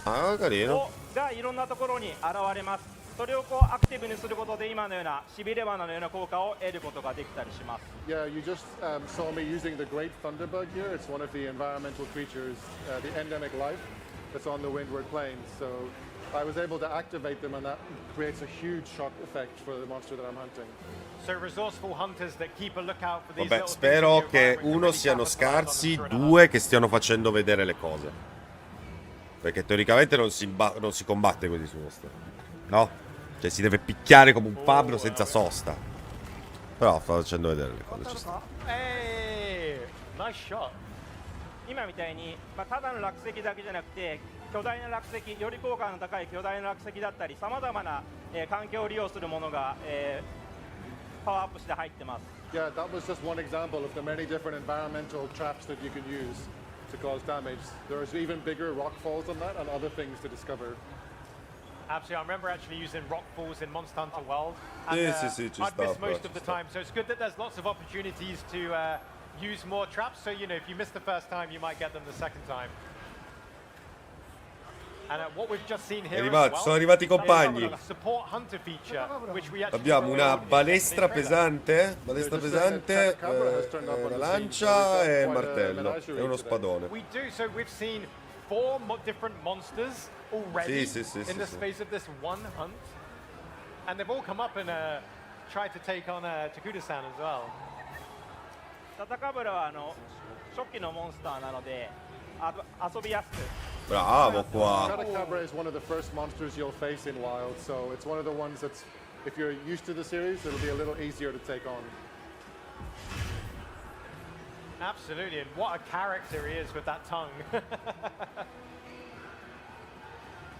Ah, carino. がいろんなところに現れます。それをこうアクティブにすることで今のようなしびれ花のような効果を得ることができたりします。Yeah, you just saw me using the great thunderbug here. It's one of the environmental creatures, the endemic life that's on the windward plains. So I was able to activate them, and that creates a huge shock effect for the monster that I'm hunting. So resourceful hunters that keep a lookout for these Vabbè, little spero things in che your environment uno can siano really capitalize on scarsi, them through another. due che stiano facendo vedere le cose. Perché teoricamente non si combatte così su questo. No? Cioè si deve picchiare come un fabbro senza sosta. Però sta facendo vedere le cose, ci sta. Hey, nice shot. 今みたいに、ただの落石だけじゃなくて巨大な落石、より効果の高い巨大な落石だったりさまざまな、環境を利用するものが、パワーアップして入ってます。 Yeah, that was just one example of the many different environmental traps that you can use to cause damage. There's even bigger rock falls than that and other things to discover. Absolutely, I remember actually using rock falls in Monster Hunter World. Sì, sì, sì, ci I'd sta, miss però, most ci of the sta. time, so it's good that there's lots of opportunities to use more traps. So you know, if you miss the first time, you might get them the second time. And what we've just seen here Sono arrivati i compagni. a support hunter feature, which we actually Abbiamo una balestra pesante, una lancia e un martello e uno spadone. We do, so we've seen 4 different monsters already Sì, in the space of this one hunt. And they've all come up and tried to take on Takuda-san as well. タタカブラは初期のモンスターなので遊びやすく Bravo qua. Catacabra is one of the first monsters you'll face in Wild, so it's one of the ones that's, if you're used to the series, it'll be a little easier to take on. Absolutely, and what a character he is with that tongue.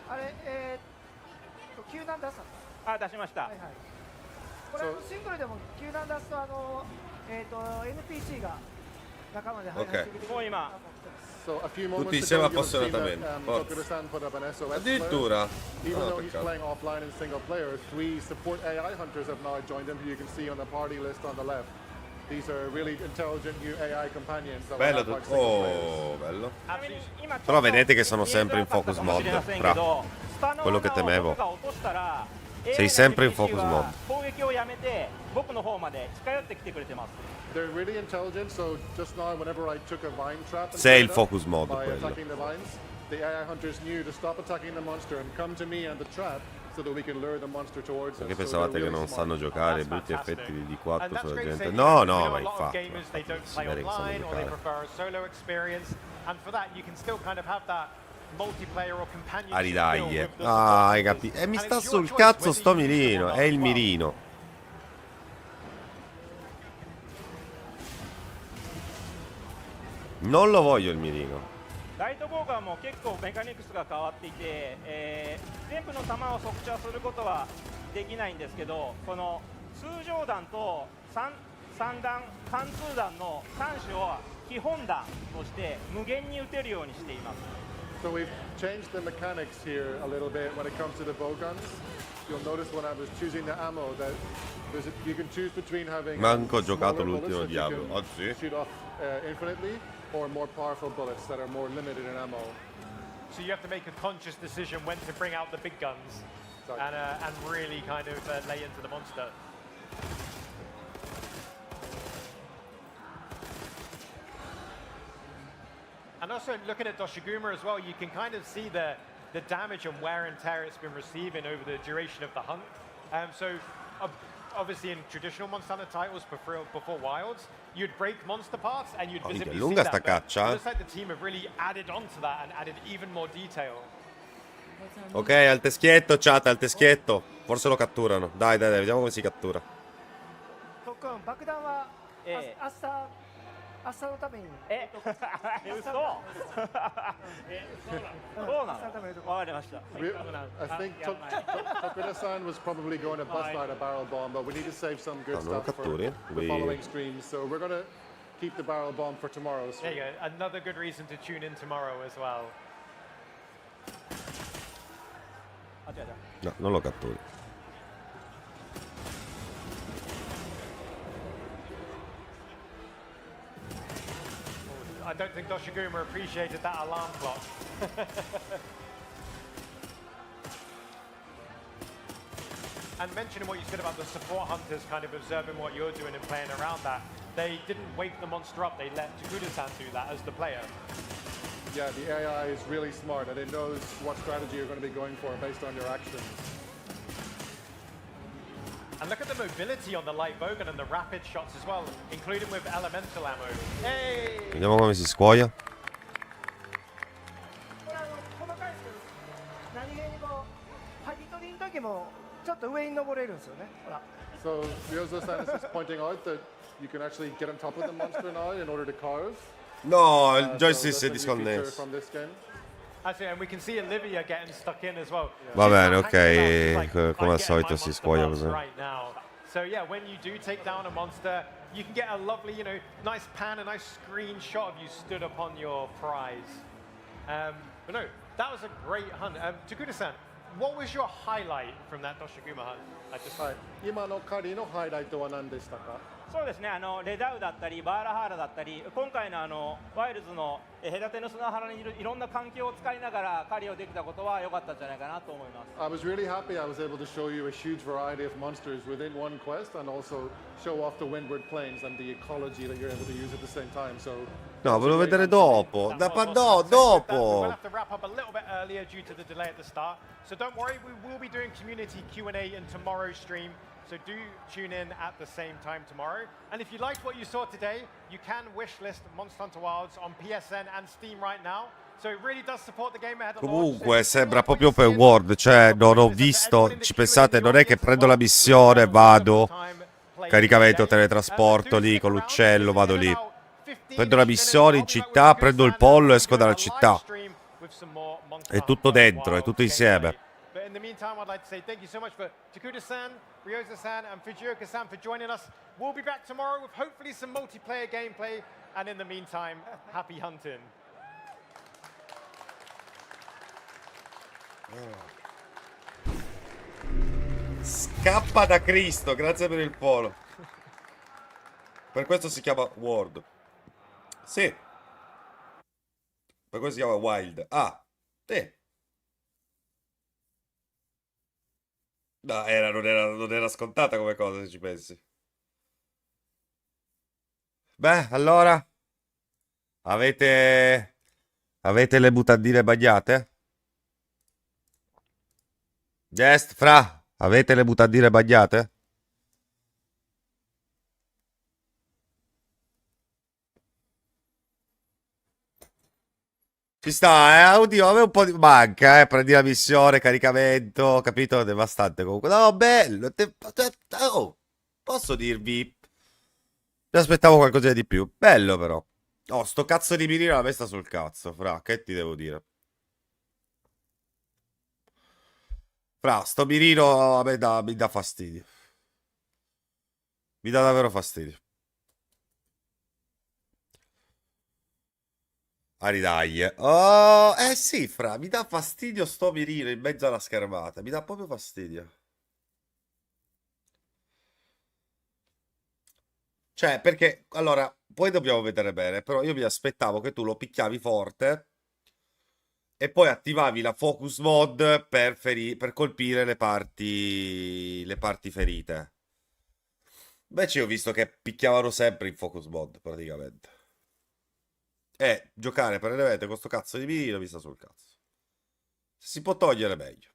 あれ、救難出したの？出しました。はいはい。これシングルでも球団出すとNPC が仲間で入ってくる。もう今 So a few Tutti moments insieme ago, you'll see that appassionatamente. Forza. Tokuda-san put up an SOS flare. Addirittura. Even Ah, though he's peccato. playing offline in single player, 3 support AI hunters have now joined him, who you can see on the party list on the left. These are really intelligent new AI companions that will Bello help our tutto. single players. Oh, bello. ちなみに今 Però vedete che sono 見えづ sempre ら in かった focus かもしれま mode. せんけ Bra. ど、スタノ quello ー che ナを temevo. 僕が落としたら Sei AI sempre in NPC focus は mode. 攻撃をやめて僕の方まで近寄ってきてくれてます。 They're really intelligent, so just now, whenever I took a vine trap and Se è il set it up focus mode by quello. attacking the vines, the AI hunters knew to stop attacking the monster and come to me and the trap so that we can lure the monster towards us. Perché So pensavate they're che really non smart. sanno giocare, That's brutti fantastic. effetti di And 4 that's sulla great to gente. say, No, we no, know ma a lot of infatti. gamers, they don't Si play vede che sanno online or they giocare. prefer a solo experience, and for that you can still kind of have that multiplayer or companionship Ali feel dai. with the Ah, hai supporters. capito. E mi And sta it's your sul choice cazzo whether sto you use the mirino. one È il as well. mirino. Non lo voglio il mirino. ライトボーガーも結構メカニクスが変わっていて、全部の弾を速射することはできないんですけど、この通常弾と3弾、貫通弾の3種を基本弾として無限に撃てるようにしています。 So we've changed the mechanics here a little bit when it comes to the bow guns. You'll notice when I was choosing the ammo that you can choose between having Manco ho giocato smaller l'ultimo bullets that you Diablo. can Ah, sì? shoot off infinitely, or more powerful bullets that are more limited in ammo. So you have to make a conscious decision when to bring out the big guns Exactly. and really kind of lay into the monster. And also looking at Doshiguma as well, you can kind of see the damage and wear and tear it's been receiving over the duration of the hunt. Obviously in traditional Monster Hunter titles before Wilds, you'd break monster parts and you'd Oh, minchia, visibly see lunga that. sta but caccia, it eh. looks like the team have really added on to that and added even more detail. Ok, al teschietto, chat, al teschietto. Forse lo catturano. Dai, vediamo come si cattura. 特訓爆弾は明日のために。嘘そうなのわかりました I think Tokuda-san was probably going to bust out a barrel bomb, but we need to save some good Ah, non lo stuff for catturi? the following streams. So we're going to keep the barrel bomb for tomorrow's There stream. you go. Another good reason to tune in tomorrow as well. あ違う違う No, non lo catturi. I don't think Doshiguma appreciated that alarm clock. And mentioning what you said about the support hunters kind of observing what you're doing and playing around that, they didn't wake the monster up, they let Takuda-san do that as the player. Yeah, the AI is really smart and it knows what strategy you're going to be going for based on your actions. And look at the mobility on the light bowgun and the rapid shots as well, including with elemental ammo. Hey! Vediamo come si scuoia. これ細かいですけど、何気にこう剥ぎ取りの時もちょっと上に登れるんですよね。ほら。 So Ryozo-san is just pointing out that you can actually get on top of the monster now in order to carve. No, il So joystick that's si è a new feature disconnesso. from this game. Actually, and we can see Olivia getting stuck in as well. Va She's bene, not ok, hanging around. She's like, come al "I'm getting solito my si monster scuoia buffs così. right now." So yeah, when you do take down a monster, you can get a lovely, nice pan, a nice screenshot of you stood upon your prize. But no, that was a great hunt. Takuda-san, what was your highlight from that Doshiguma hunt? I just はい。今の狩りのハイライトは何でしたか？そうですねレダウだったりバーラハーラだったり今回のワイルズの隔ての砂原にいろんな環境を使いながら狩りをできたことは良かったんじゃないかなと思います I was really happy I was able to show you a huge variety of monsters within one quest and also show off the windward plains and the ecology that you're able to use at the same time. So No, volevo vedere dopo. That was No, awesome. So with that, dopo. We'll have to wrap up a little bit earlier due to the delay at the start. So don't worry, we will be doing community Q&A in tomorrow's stream. So do tune in at the same time tomorrow. And if you liked what you saw today, you can wishlist Monster Hunter Wilds on PSN and Steam right now. So it really does support the game ahead of launch. Comunque sembra proprio open world, cioè non ho visto, ci pensate, non è che prendo la missione, vado, caricamento, teletrasporto lì con l'uccello, vado lì. Prendo la missione in città, prendo il pollo e esco dalla città. È tutto dentro, è tutto insieme. the meantime, I'd like to say thank you so much for Takuda-san, Ryoza-san, and Fujioka-san for joining us. We'll be back tomorrow with hopefully some multiplayer gameplay. And in the meantime, happy hunting. Scappa da Cristo, grazie per il polo. Per questo si chiama World. Sì. Per questo si chiama Wild. Ah, sì. No, non era scontata come cosa, se ci pensi. Beh, allora, avete le mutandine bagnate? Jest, fra, avete le mutandine bagnate? Ci sta, oddio, a me un po' di manca, prendi la missione, caricamento, capito? Devastante comunque. No, bello, oh, posso dirvi, mi aspettavo qualcosa di più. Bello però. Oh, sto cazzo di mirino la messa sul cazzo, fra, che ti devo dire? Fra, sto mirino a me mi dà fastidio. Mi dà davvero fastidio. Aridaglie. Oh, eh sì, fra, mi dà fastidio sto mirino in mezzo alla schermata. Mi dà proprio fastidio. Cioè, perché, allora, poi dobbiamo vedere bene, però io mi aspettavo che tu lo picchiavi forte e poi attivavi la focus mod per colpire le parti ferite. Invece io ho visto che picchiavano sempre in focus mod, praticamente. Giocare praticamente con sto cazzo di mirino mi sta sul cazzo. Se si può togliere meglio.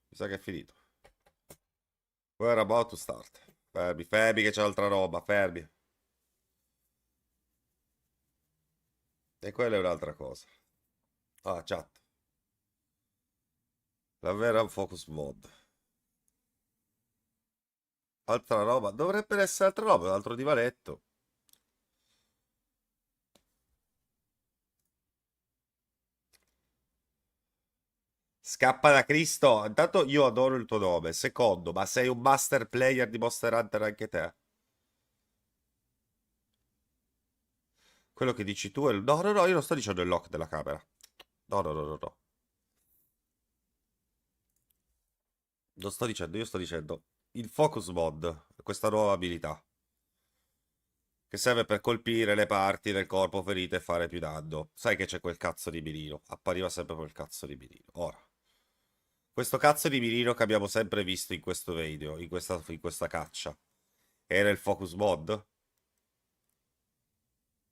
Mi sa che è finito. We're about to start. Fermi, fermi che c'è altra roba, fermi. E quella è un'altra cosa. Ah, chat. La vera focus mod. Altra roba. Dovrebbe essere altra roba, un altro divaletto. Scappa da Cristo. Intanto io adoro il tuo nome. Secondo, ma sei un master player di Monster Hunter anche te? Quello che dici tu è il... No, no, no, io non sto dicendo il lock della camera. No, no, no, no, no. Non sto dicendo, io sto dicendo il focus mod, questa nuova abilità. Che serve per colpire le parti del corpo ferite e fare più danno. Sai che c'è quel cazzo di mirino. Appariva sempre quel cazzo di mirino. Ora. Questo cazzo di mirino che abbiamo sempre visto in questo video, in questa caccia. Era il focus mod?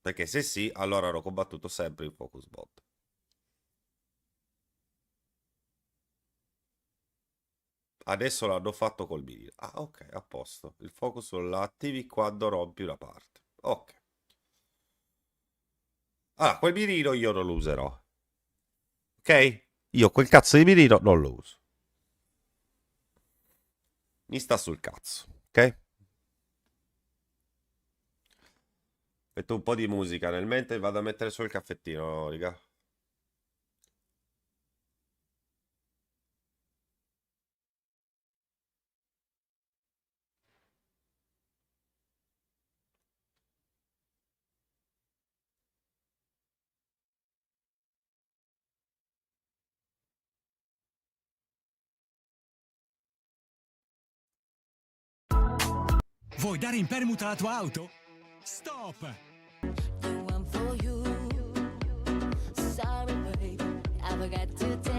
Perché se sì, allora hanno combattuto sempre il focus mod. Adesso l'hanno fatto col mirino. Ah, ok, a posto. Il focus lo attivi quando rompi una parte. Ok. Ah, quel mirino io non lo userò. Ok? Io quel cazzo di mirino non lo uso. Mi sta sul cazzo. Ok? Metto un po' di musica nel mentre vado a mettere su il caffettino, raga. Vuoi dare in permuta la tua auto? Stop!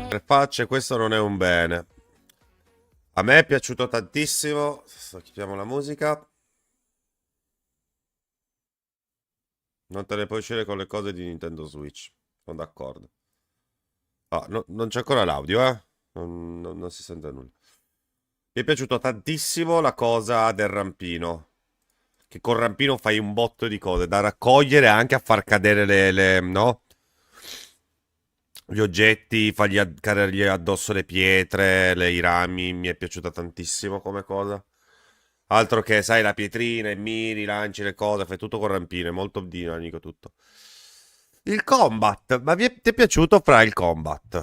Per facce, questo non è un bene. A me è piaciuto tantissimo. Chiudiamo la musica. Non te ne puoi uscire con le cose di Nintendo Switch. Sono d'accordo. Ah, non c'è ancora l'audio, eh? Non si sente nulla. Mi è piaciuto tantissimo la cosa del rampino. Che col rampino fai un botto di cose da raccogliere anche a far cadere no? Gli oggetti, fargli cadergli addosso le pietre, i rami. Mi è piaciuta tantissimo come cosa. Altro che, sai, la pietrina, i miri, lanci le cose, fai tutto col rampino. È molto dinamico tutto. Il combat, ma ti è piaciuto fra il combat?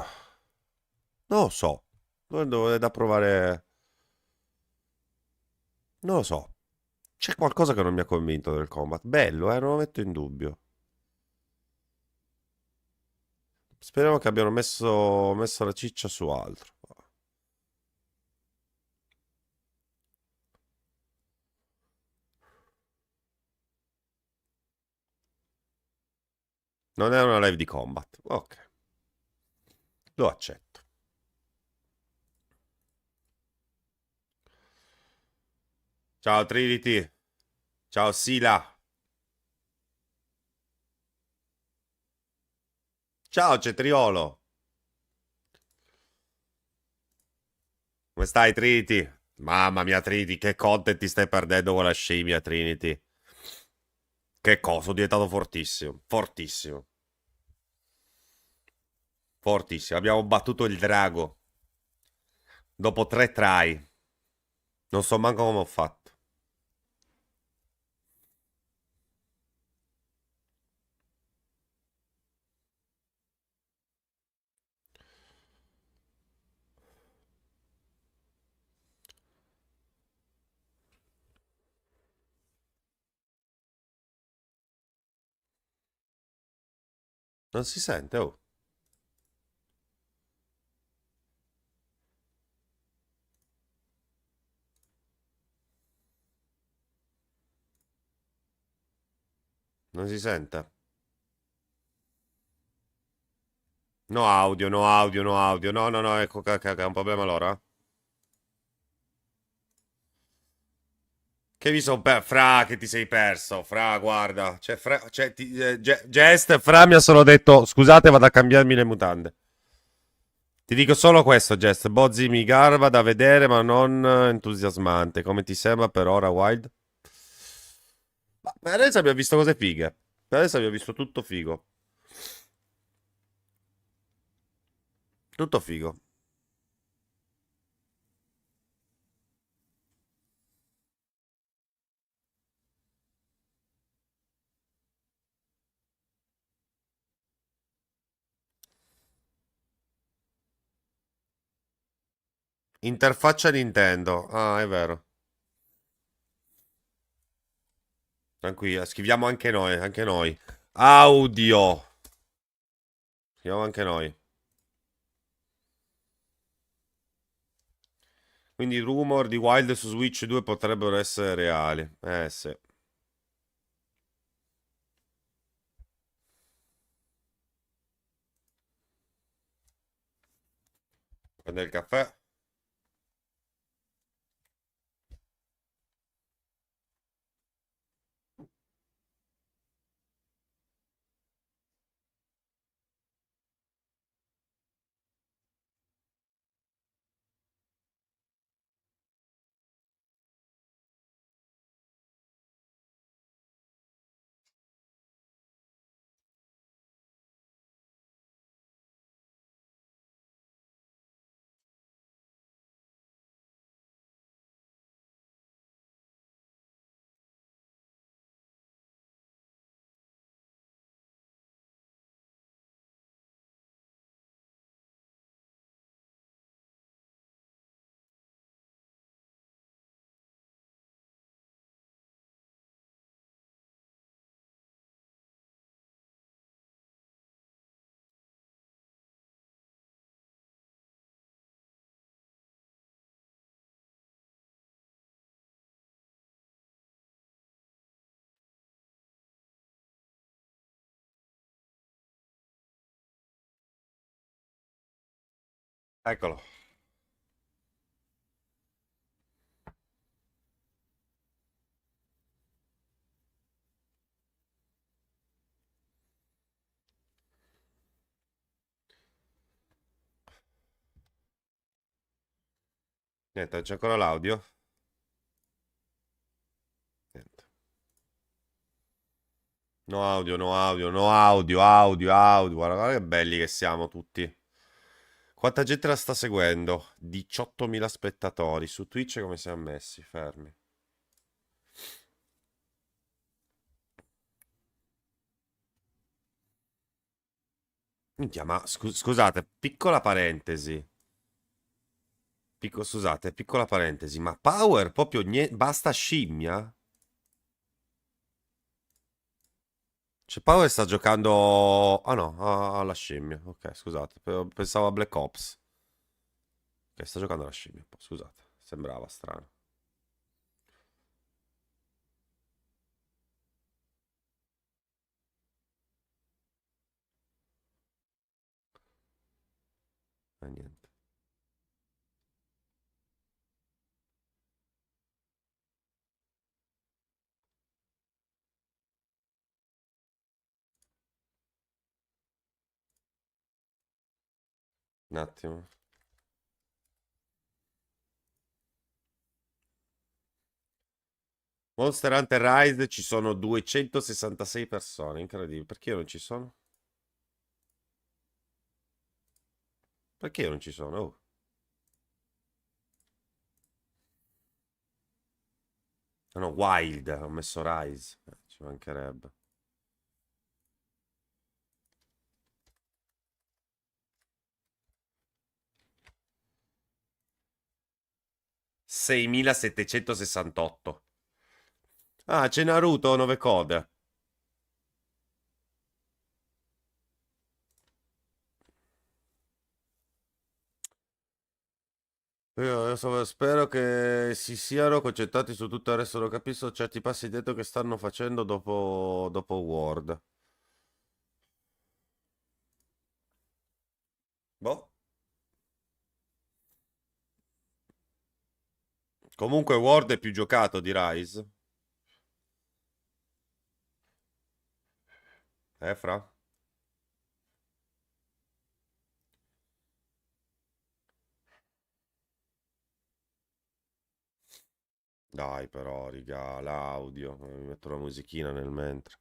Non lo so. È da provare. Non lo so. C'è qualcosa che non mi ha convinto del combat. Bello, non lo metto in dubbio. Speriamo che abbiano messo la ciccia su altro. Non è una live di combat. Ok, lo accetto. Ciao Trinity. Ciao Sila. Ciao Cetriolo. Come stai Trinity? Mamma mia Trinity, che content ti stai perdendo con la scimmia Trinity. Che cosa, sono diventato fortissimo. Fortissimo. Fortissimo. Abbiamo battuto il drago. Dopo 3 try. Non so manco come ho fatto. Non si sente, oh. Non si sente. No audio, no audio, no audio. No, no, no, ecco che è un problema allora. Che mi sono perso? Fra, che ti sei perso. Fra, guarda. Jest, Fra mi ha solo detto, scusate, vado a cambiarmi le mutande. Ti dico solo questo, Jest. Bozzi mi garba da vedere, ma non entusiasmante. Come ti sembra per ora, Wild? Ma per adesso abbiamo visto cose fighe. Per adesso abbiamo visto tutto figo. Tutto figo. Interfaccia Nintendo. Ah, è vero. Tranquilla, scriviamo anche noi, anche noi. Audio. Scriviamo anche noi. Quindi i rumor di Wild su Switch 2 potrebbero essere reali. Sì. Prende il caffè. Eccolo. Niente, c'è ancora l'audio. Niente. No audio, no audio, no audio, audio, audio. Guarda, guarda che belli che siamo tutti. Quanta gente la sta seguendo? 18.000 spettatori. Su Twitch come siamo messi? Fermi. Minchia, ma scusate, piccola parentesi. Scusate, piccola parentesi, ma Power proprio basta scimmia? Cioè, Power sta giocando... Ah no, alla scimmia. Ok, scusate, pensavo a Black Ops. Ok, sta giocando alla scimmia, scusate, sembrava strano. Niente. Un attimo. Monster Hunter Rise ci sono 266 persone, incredibile. Perché io non ci sono? Perché io non ci sono? Oh. Ah no, Wild, ho messo Rise. Ci mancherebbe. $6.768. Ah, c'è Naruto, 9 code. Spero che si siano concentrati su tutto il resto. Non capisco certi passi dietro che stanno facendo dopo Word. Boh. Comunque Word è più giocato di Rise. Fra? Dai però, riga, l'audio. Mi metto la musichina nel mentre.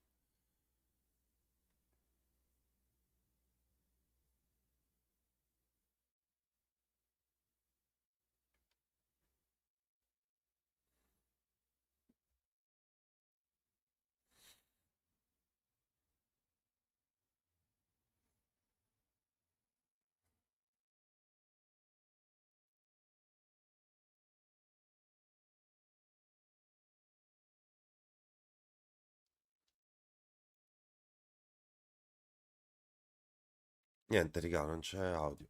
Niente, riga, non c'è audio.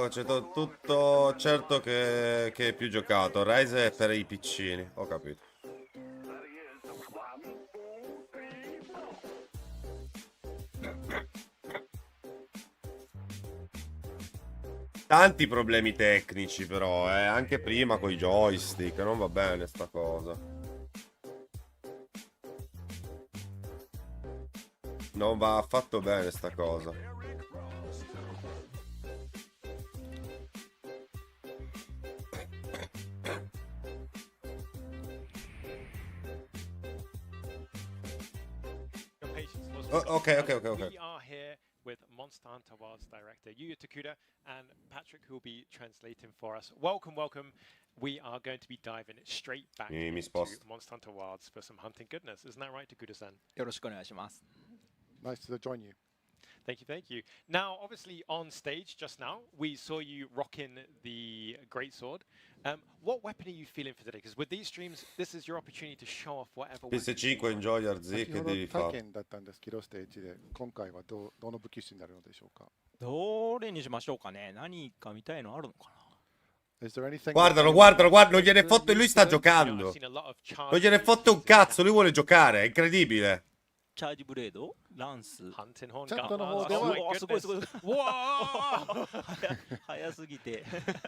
C'è tutto certo che è più giocato. Rise è per i piccini, ho capito. Tanti problemi tecnici però, anche prima con i joystick, non va bene sta cosa. Non va affatto bene sta cosa. Ok. We are here with Monster Hunter World's director Yuya Takuda and Patrick, who will be translating for us. Welcome. We are going to be diving straight back into Monster Hunter Wilds for some hunting goodness. Isn't that right, Takuda-san? よろしくお願いします。 Nice to join you. Thank you. Now, obviously, on stage just now, we saw you rocking the greatsword. What weapon are you feeling for today? Because with these streams, this is your opportunity to show off whatever weapon. PS5 Enjoyer Z che devi fare? 体験だったんですけど、ステージで今回はどの武器種になるのでしょうか。どれにしましょうかね。何か見たいのあるのかな。 Is there anything Guardalo, non gliene fotte, lui sta giocando. Non gliene fotte un cazzo, lui vuole giocare, è incredibile. チャージブレード、ランス。 Hunting horn ちゃんとの gunpowder. 方で Oh は my すごい goodness. すごい。 Whoa! 早すぎて。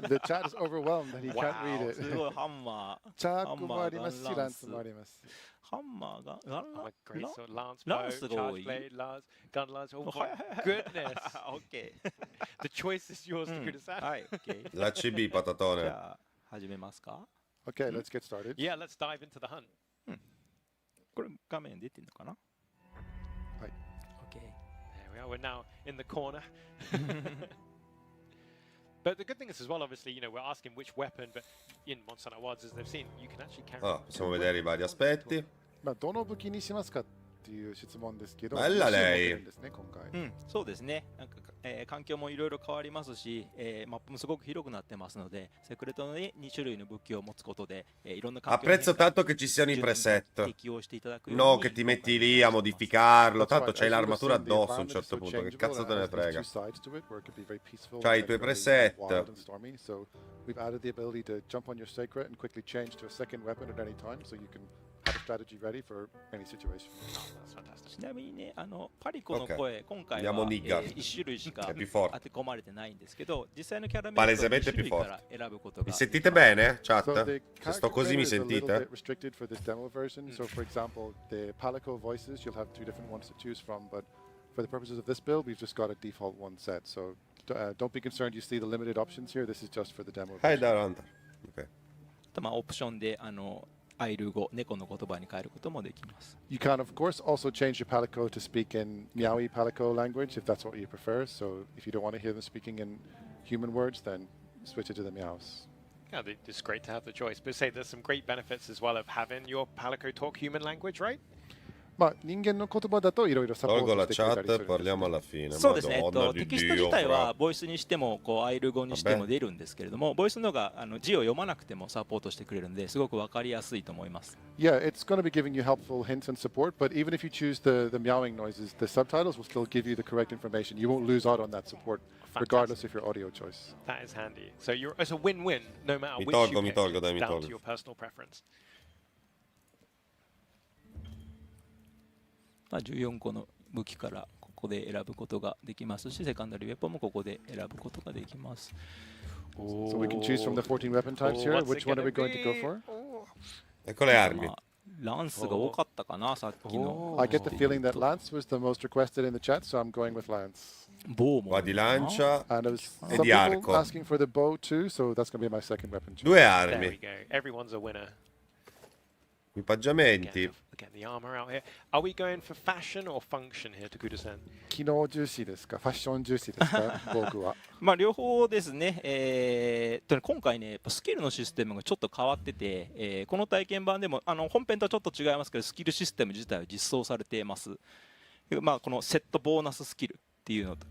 The chat is overwhelmed that he can't read す it. ごいハンマー。チャークもありますし、ランスもあります。ハンマーがガン Oh, my greatsword, lance Lance bow,が多 charge い。 blade, lance, gun lance. Oh my goodness. オッケ The choice is yours, ー。 Takuda-san. はい、オッケー。 La CB じ patatone. ゃあ始めますか。 Okay, let's get started. Yeah, let's dive into the hunt. これ画面出てるのかな？はい。 OK。 There we are. We're now in the corner. But the good thing is as well, obviously, you know, we're asking which weapon, but in Monster Hunter Wilds, as they've seen, you can actually carry. Allora, possiamo vedere i vari aspetti. まあどの武器にしますかっていう質問ですけど、 Bella 二種 lei 持ってるんですね今回。そうですね。なんか、環境もいろいろ変わりますし、マップもすごく広くなってますので、セクレトに2種類の武器を持つことで、いろんな環境に Apprezzo tanto che ci siano i preset. 適用していただくように No, che ti metti lì a modificarlo. Tanto c'hai l'armatura addosso a un certo punto. Che cazzo te ne frega? C'hai i tuoi preset. So we've added the ability to jump on your sacred and quickly change to a second weapon at any time, so you can have a strategy ready for any situation. That's fantastic. ちなみにね、パリコの声、今回 Andiamo は、Nigga. 1種類しか È più forte. 当て込まれてないんですけど、実際のキャラメイトは Palesemente 2種 più 類か forte. ら選ぶことが Mi sentite bene, So chat? the Se sto character così mi creator is a little sentite? bit restricted for this demo version. So for example, the Palico voices, you'll have two different ones to choose from, but for the purposes of this build, we've just got a default one set. So don't be concerned you see the limited options here. This is just for the demo Hai version. da Hunter. Ok. まあオプションでアイル語、猫の言葉に変えることもできます。You can, of course, also change your Palico to speak in Meowie Palico language if that's what you prefer. So if you don't want to hear them speaking in human words, then switch it to the meows. Yeah, it's great to have the choice. But say there's some great benefits as well of having your Palico talk human language, right? まあ人間の言葉だといろいろサポー Tolgo ト la してくれたりする chat, んです。 parliamo alla fine. そうですね、 Madonna di テキスト Dio, 自体 fra. はボイスにしてもアイル語にしても出るんですけれども、ボイスのが字を読まなくてもサポートしてくれるのですごく分かりやすいと思います。Yeah, it's going to be giving you helpful hints and support, but even if you choose the meowing noises, the subtitles will still give you the correct information. You won't lose out on that support, regardless of your audio choice. That is handy. So it's a win-win no matter Mi which tolgo, you mi pick, tolgo, dai, mi down tolgo. to your personal preference. まあ、14個の武器からここで選ぶことができますし、セカンダリーウェポンもここで選ぶことができます。 So we can choose from the 14 weapon types here. Which one are we going to go for? Ecco le armi. まあランスが多かったかな、さっきの。 I get the feeling that Lance was the most requested in the chat, so I'm going with Lance. ボウも Qua di lancia And there was e some di people arco. asking for the bow too, so that's going to be my second weapon choice. Due There we armi. go. Everyone's a winner. Equipaggiamenti. Again, the armor out here. Are we going for fashion or function here, Takuda-san? 機能重視ですか？ファッション重視ですか？僕は。まあ両方ですね、今回ね、やっぱスキルのシステムがちょっと変わってて、この体験版でも本編とはちょっと違いますけど、スキルシステム自体は実装されています。まあ、このセットボーナススキルっていうのと、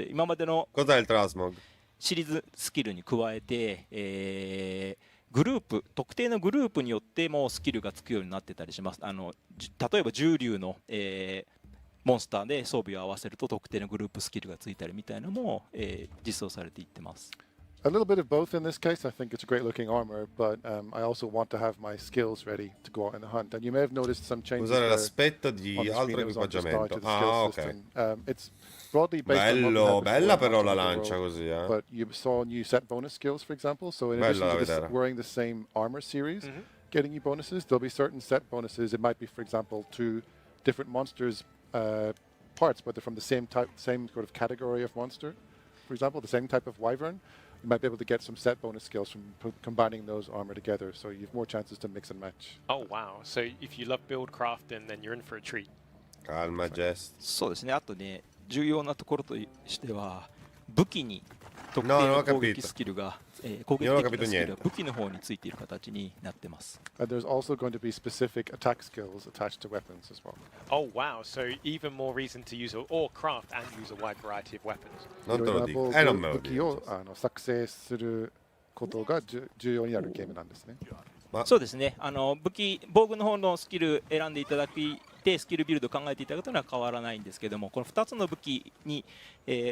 今までの Cos'è il Transmog? シリーズスキルに加えて、グループ特定のグループによってもスキルがつくようになってたりします。例えば重竜の、モンスターで装備を合わせると特定のグループスキルがついたりみたいなのも、実装されていってます。A little bit of both in this case. I think it's a great looking armor, but I also want to have my skills ready to go out in the hunt. And you may have noticed some changes Usare there l'aspetto di on the altro screen. It was on just equipaggiamento. to the Ah, skill ok. system. It's broadly based on what we Bello, had bella before, però not la just the lancia roll, così, eh. But you saw new set bonus skills, for example. So in Bella addition da to vedere. wearing the same armor series, getting you bonuses, there'll be certain set bonuses. It might be, for example, 2 different monsters parts, but they're from the same type, same sort of category of monster. For example, the same type of wyvern. You might be able to get some set bonus skills from combining those armor together, so you have more chances to mix and match. Oh, wow. So if you love build crafting, then you're in for a treat. Calma, Jest. そうですね。あとね、重要なところとしては武器に特定 No, non の ho 攻 capito. 撃スキルが、攻撃 Io non ho 的な capito スキル niente. が武器の方についている形になってます。 And there's also going to be specific attack skills attached to weapons as well. Oh, wow. So even more reason to use or craft and use a wide variety of weapons. Non te いろ lo い dico. ろ Non な me lo 武器を dico. 作成することが重要になるゲームなんですね。そうですね。防具の方のスキル選んでいただいてスキルビルド考えていただくのは変わらないんですけども、この2つの武器に、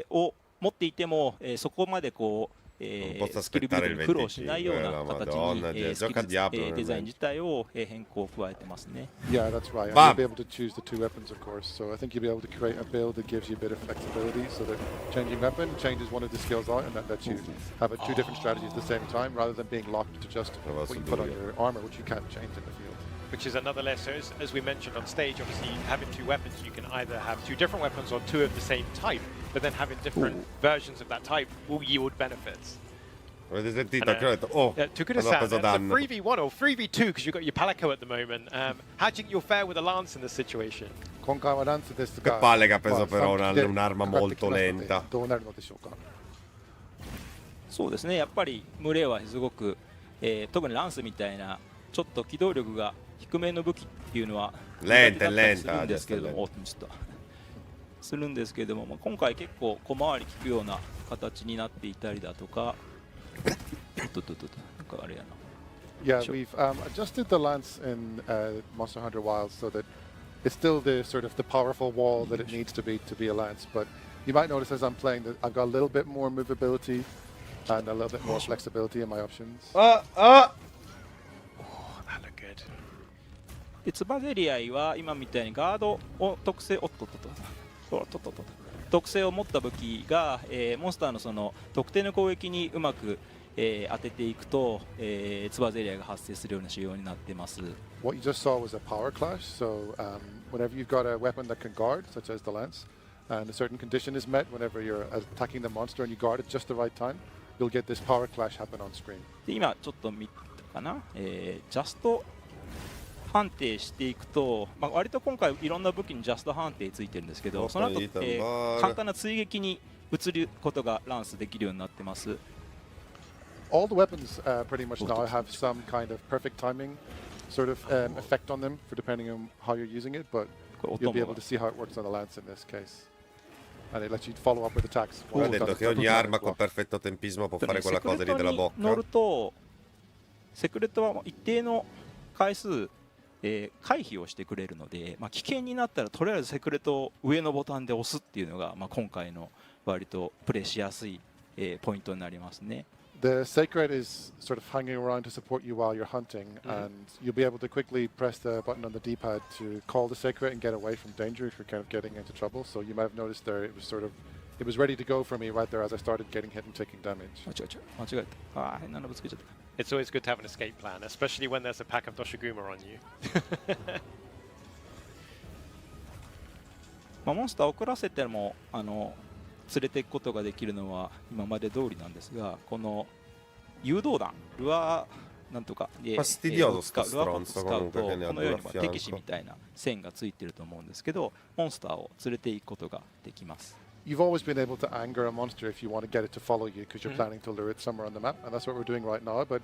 を持っていても、そこまでこうスキルビルドに苦労しないような形にスキルデザイン自体を変更を加えてますね。Yeah, that's right. And you'll be able to choose the 2 weapons, of course. So I think you'll be able to create a build that gives you a bit of flexibility, so that changing weapon changes one of the skills out, and that lets you have 2 different strategies at the same time, rather than being locked to just what you put on your armor, which you can't change in the field. Which is another lesson, as we mentioned on stage, obviously having 2 weapons, you can either have 2 different weapons or 2 of the same type, but then having different versions of that type will yield benefits. Avete sentito? Che ho detto, oh, Tokuda-san, hanno preso it's a danno. 3v1 or 3v2 because you've got your Palico at the moment. How do you think you'll fare with a lance in this situation? 今回はランスですChe が、 palle che ha preso まあ però 三機で un'arma かかってき molto ますので lenta. どうなるのでしょうか。そうですね、やっぱり群れはすごく、特にランスみたいなちょっと機動力が低めの武器っていうのは苦手だったりするんですけれども、ちょっとするんですけれども、まあ、今回結構小回り効くような形になっていたりだとか、なんかあれやな。Yeah, we've adjusted the lance in Monster Hunter Wilds so that it's still the sort of the powerful wall that it needs to be a lance. But you might notice as I'm playing that I've got a little bit more movability and a little bit more flexibility in my options. Oh, that looked good. でツバゼリアイは今みたいにガードを特性特性を持った武器が、モンスターのその特定の攻撃にうまく当てていくと、ツバゼリアが発生するような仕様になっています。What you just saw was a power clash. So whenever you've got a weapon that can guard, such as the lance, and a certain condition is met, whenever you're attacking the monster and you guard it just the right time, you'll get this power clash happen on screen. で今ちょっと見たかな、ジャスト判定していくと、まあ、割と今回いろんな武器にジャスト判定ついてるんですけど、その後、簡単な追撃に移ることがランスできるようになってます。All the weapons pretty much now have some kind of perfect timing sort of effect on them for depending on how you're using it, but you'll be able to see how it works on the lance in this case. And it lets you follow up with attacks. Ho detto che ogni arma con perfetto tempismo può fare quella cosa lì della bocca. 乗るとセクレットは一定の回数、回避をしてくれるので、まあ、危険になったらとりあえずセクレットを上のボタンで押すっていうのが、まあ、今回の割とプレイしやすい、ポイントになりますね。The sacred is sort of hanging around to support you while you're hunting, and you'll be able to quickly press the button on the D-pad to call the sacred and get away from danger if you're kind of getting into trouble. So you might have noticed there it was ready to go for me right there as I started getting hit and taking damage. 間違えた。ああ、変なのぶつけちゃった。It's always good to have an escape plan, especially when there's a pack of Doshiguma on you. まあモンスターを遅らせても連れていくことができるのは今まで通りなんですが、この誘導弾ルアーなんとかでルアーを使うとこのように敵視みたいな線がついてると思うんですけど、モンスターを連れていくことができます。You've always been able to anger a monster if you want to get it to follow you because you're planning to lure it somewhere on the map, and that's what we're doing right now. But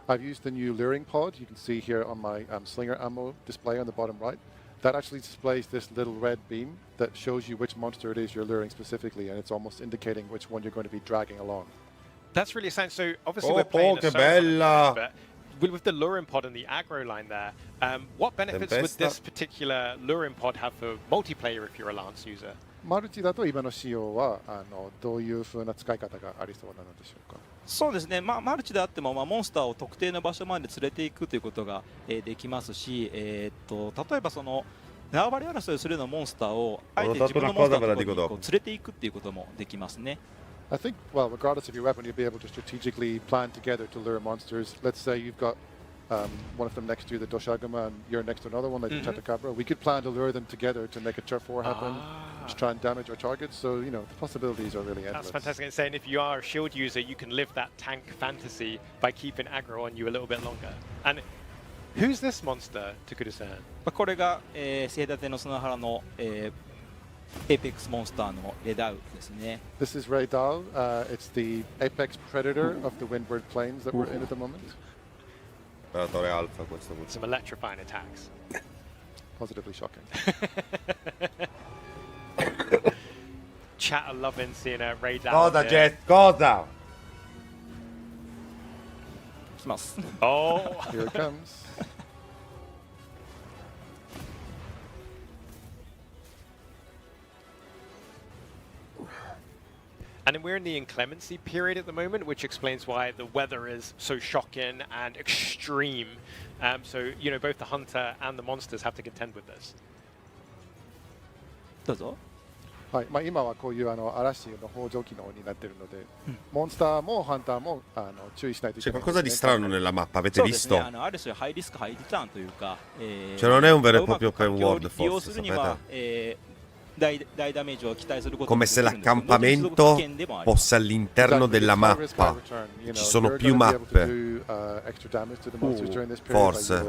I've used the new luring pod. You can see here on my slinger ammo display on the bottom right. That actually displays this little red beam that shows you which monster it is you're luring specifically, and it's almost indicating which one you're going to be dragging along. That's really exciting. So obviously we're playing che bella! With the luring pod and the aggro line there, what benefits would this particular luring pod have for multiplayer if you're a lance user? マルチだと今の仕様はどういう風な使い方がありそうなのでしょうか。そうですね、まあ、マルチであっても、まあ、モンスターを特定の場所まで連れていくということが、できますし、例えばその縄張り争いをするようなモンスターをあえて自分のモンスターのところにこう連れていくっていうこともできますね。I think, well, regardless of your weapon, you'll be able to strategically plan together to lure monsters. Let's say you've got one of them next to you, the Doshaguma, and you're next to another one, like the Tetacabra. We could plan to lure them together to make a turf war happen, to try and damage our targets. So, you know, the possibilities are really endless. That's fantastic. It's saying if you are a shield user, you can live that tank fantasy by keeping aggro on you a little bit longer. And who's this monster, Tokuda-san? これが、セイダテの砂原の、エーペックスモンスターのレダウですね。This is Raydal. It's the apex predator of the Windward Plains that we're in at the moment. Predatore alfa questo. Some electrifying attacks. Positively shocking. Chat are loving seeing a Raydal. Cosa, Jet? Cosa? 来ます。Oh! Here it comes. And we're in the inclemency period at the moment, which explains why the weather is so shocking and extreme. So, you know, both the hunter and the monsters have to contend with this. どうぞ。はい、まあ今はこういう嵐の北条機能になっているので、モンスターもハンターも注意しないといけ C'è ない。 qualcosa di strano nella mappa, avete そうですね、 visto? ある種ハイリスクハイリターンというか、Cioè non è un vero e proprio open 環境を world 利用 forse, するには、 sapete? 大ダメージを期待することも Come でき se るんですけど、同時にすごく危 l'accampamento 険でもあります。 fosse all'interno della mappa. Ci sono più mappe. Forse.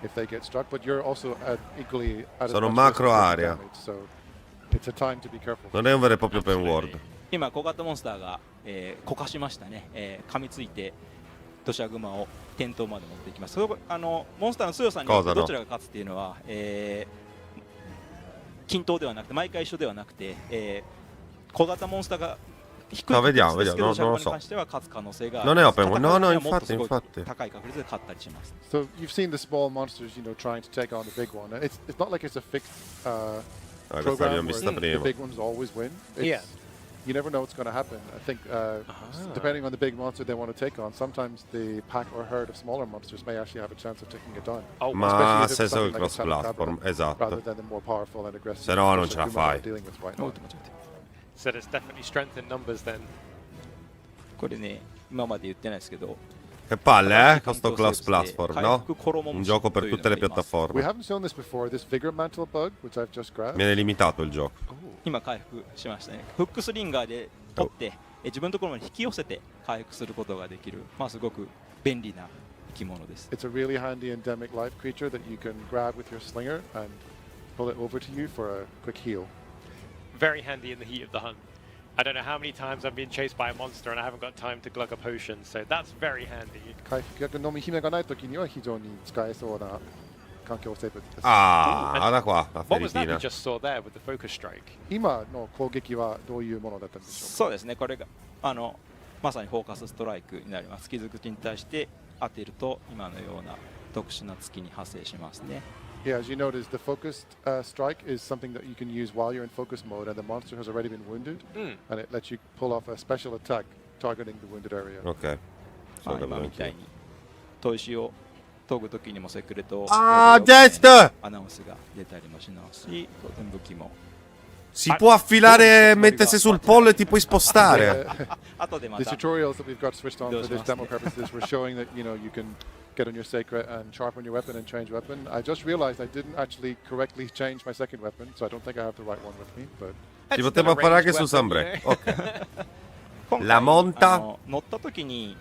If they get struck, but you're also equally at Sono as much macro risk of area. damage, so it's a time to be careful. Non è un vero e proprio open world. 今小型モンスターが、こかしましたね、噛みついて土砂熊を点灯まで持っていきます。それモンスターの強さによってどちらが勝つっていうのは、均等ではなくて毎回一緒ではなくて、小型モンスターが低い確率ですけど、土砂熊に関しては勝つ可能性が、 Non è open world. No, no, もっとすごい infatti. 高い確率で勝ったりします。 So you've seen the small monsters, trying to take on the big one. It's not like it's a fixed Questa l'abbiamo program where vista the prima. big ones always win. It's, you never know what's going to happen. I think depending on the big monster they want to take on, sometimes the pack or herd of smaller monsters may actually have a chance of taking it down. Ma Especially if se it's so il something like a cross platform, Chupacabra, esatto. rather than the more powerful and aggressive Se no non ce la Shaguma we're fai. dealing with right now. So there's definitely strength in numbers then. これね、今まで言ってないですけど、 Che palle, questo cross platform, no? Un gioco per tutte le We piattaforme. haven't shown this before. This vigor mantle bug, which I've just grabbed. Viene limitato il gioco. 今回復しましたね。フックスリンガーで取って自分のところまで引き寄せて回復することができる、すごく便利な生き物です。 It's a really handy endemic life creature that you can grab with your slinger and pull it over to you for a quick heal. Very handy in the heat of the hunt. I don't know how many times I've been chased by a monster and I haven't got time to glug a potion, so that's very handy. 回復薬飲み姫がないときには非常に使えそうな環境生物です。Ah, da qua, la What was that we feritina. just saw there with the focus strike? 今の攻撃はどういうものだったんでしょそうですね。これがまさにフォーカスストライクになります。傷口に対して当てると今のような特殊な突きに派生しますね。うか。Yeah, as you noticed, the focused strike is something that you can use while you're in focus mode, and the monster has already been wounded, and it lets you pull off a special attack targeting the wounded area. Ok. 今みたいに砥石を研ぐときにもセクレット Jest! アナウンスが出たりもしますし、当然武器も Si può affilare, mettersi sul pollo e ti puoi spostare. 後でま The た tutorials that we've got switched on for this Those demo purposes were showing that you can get on your sacred and sharpen your weapon and change weapon. I just realized I didn't actually correctly change my second weapon, so I don't think I have the right one with me. But Si poteva fare anche su Sambre. Ok. 今回 La monta 乗ったときに、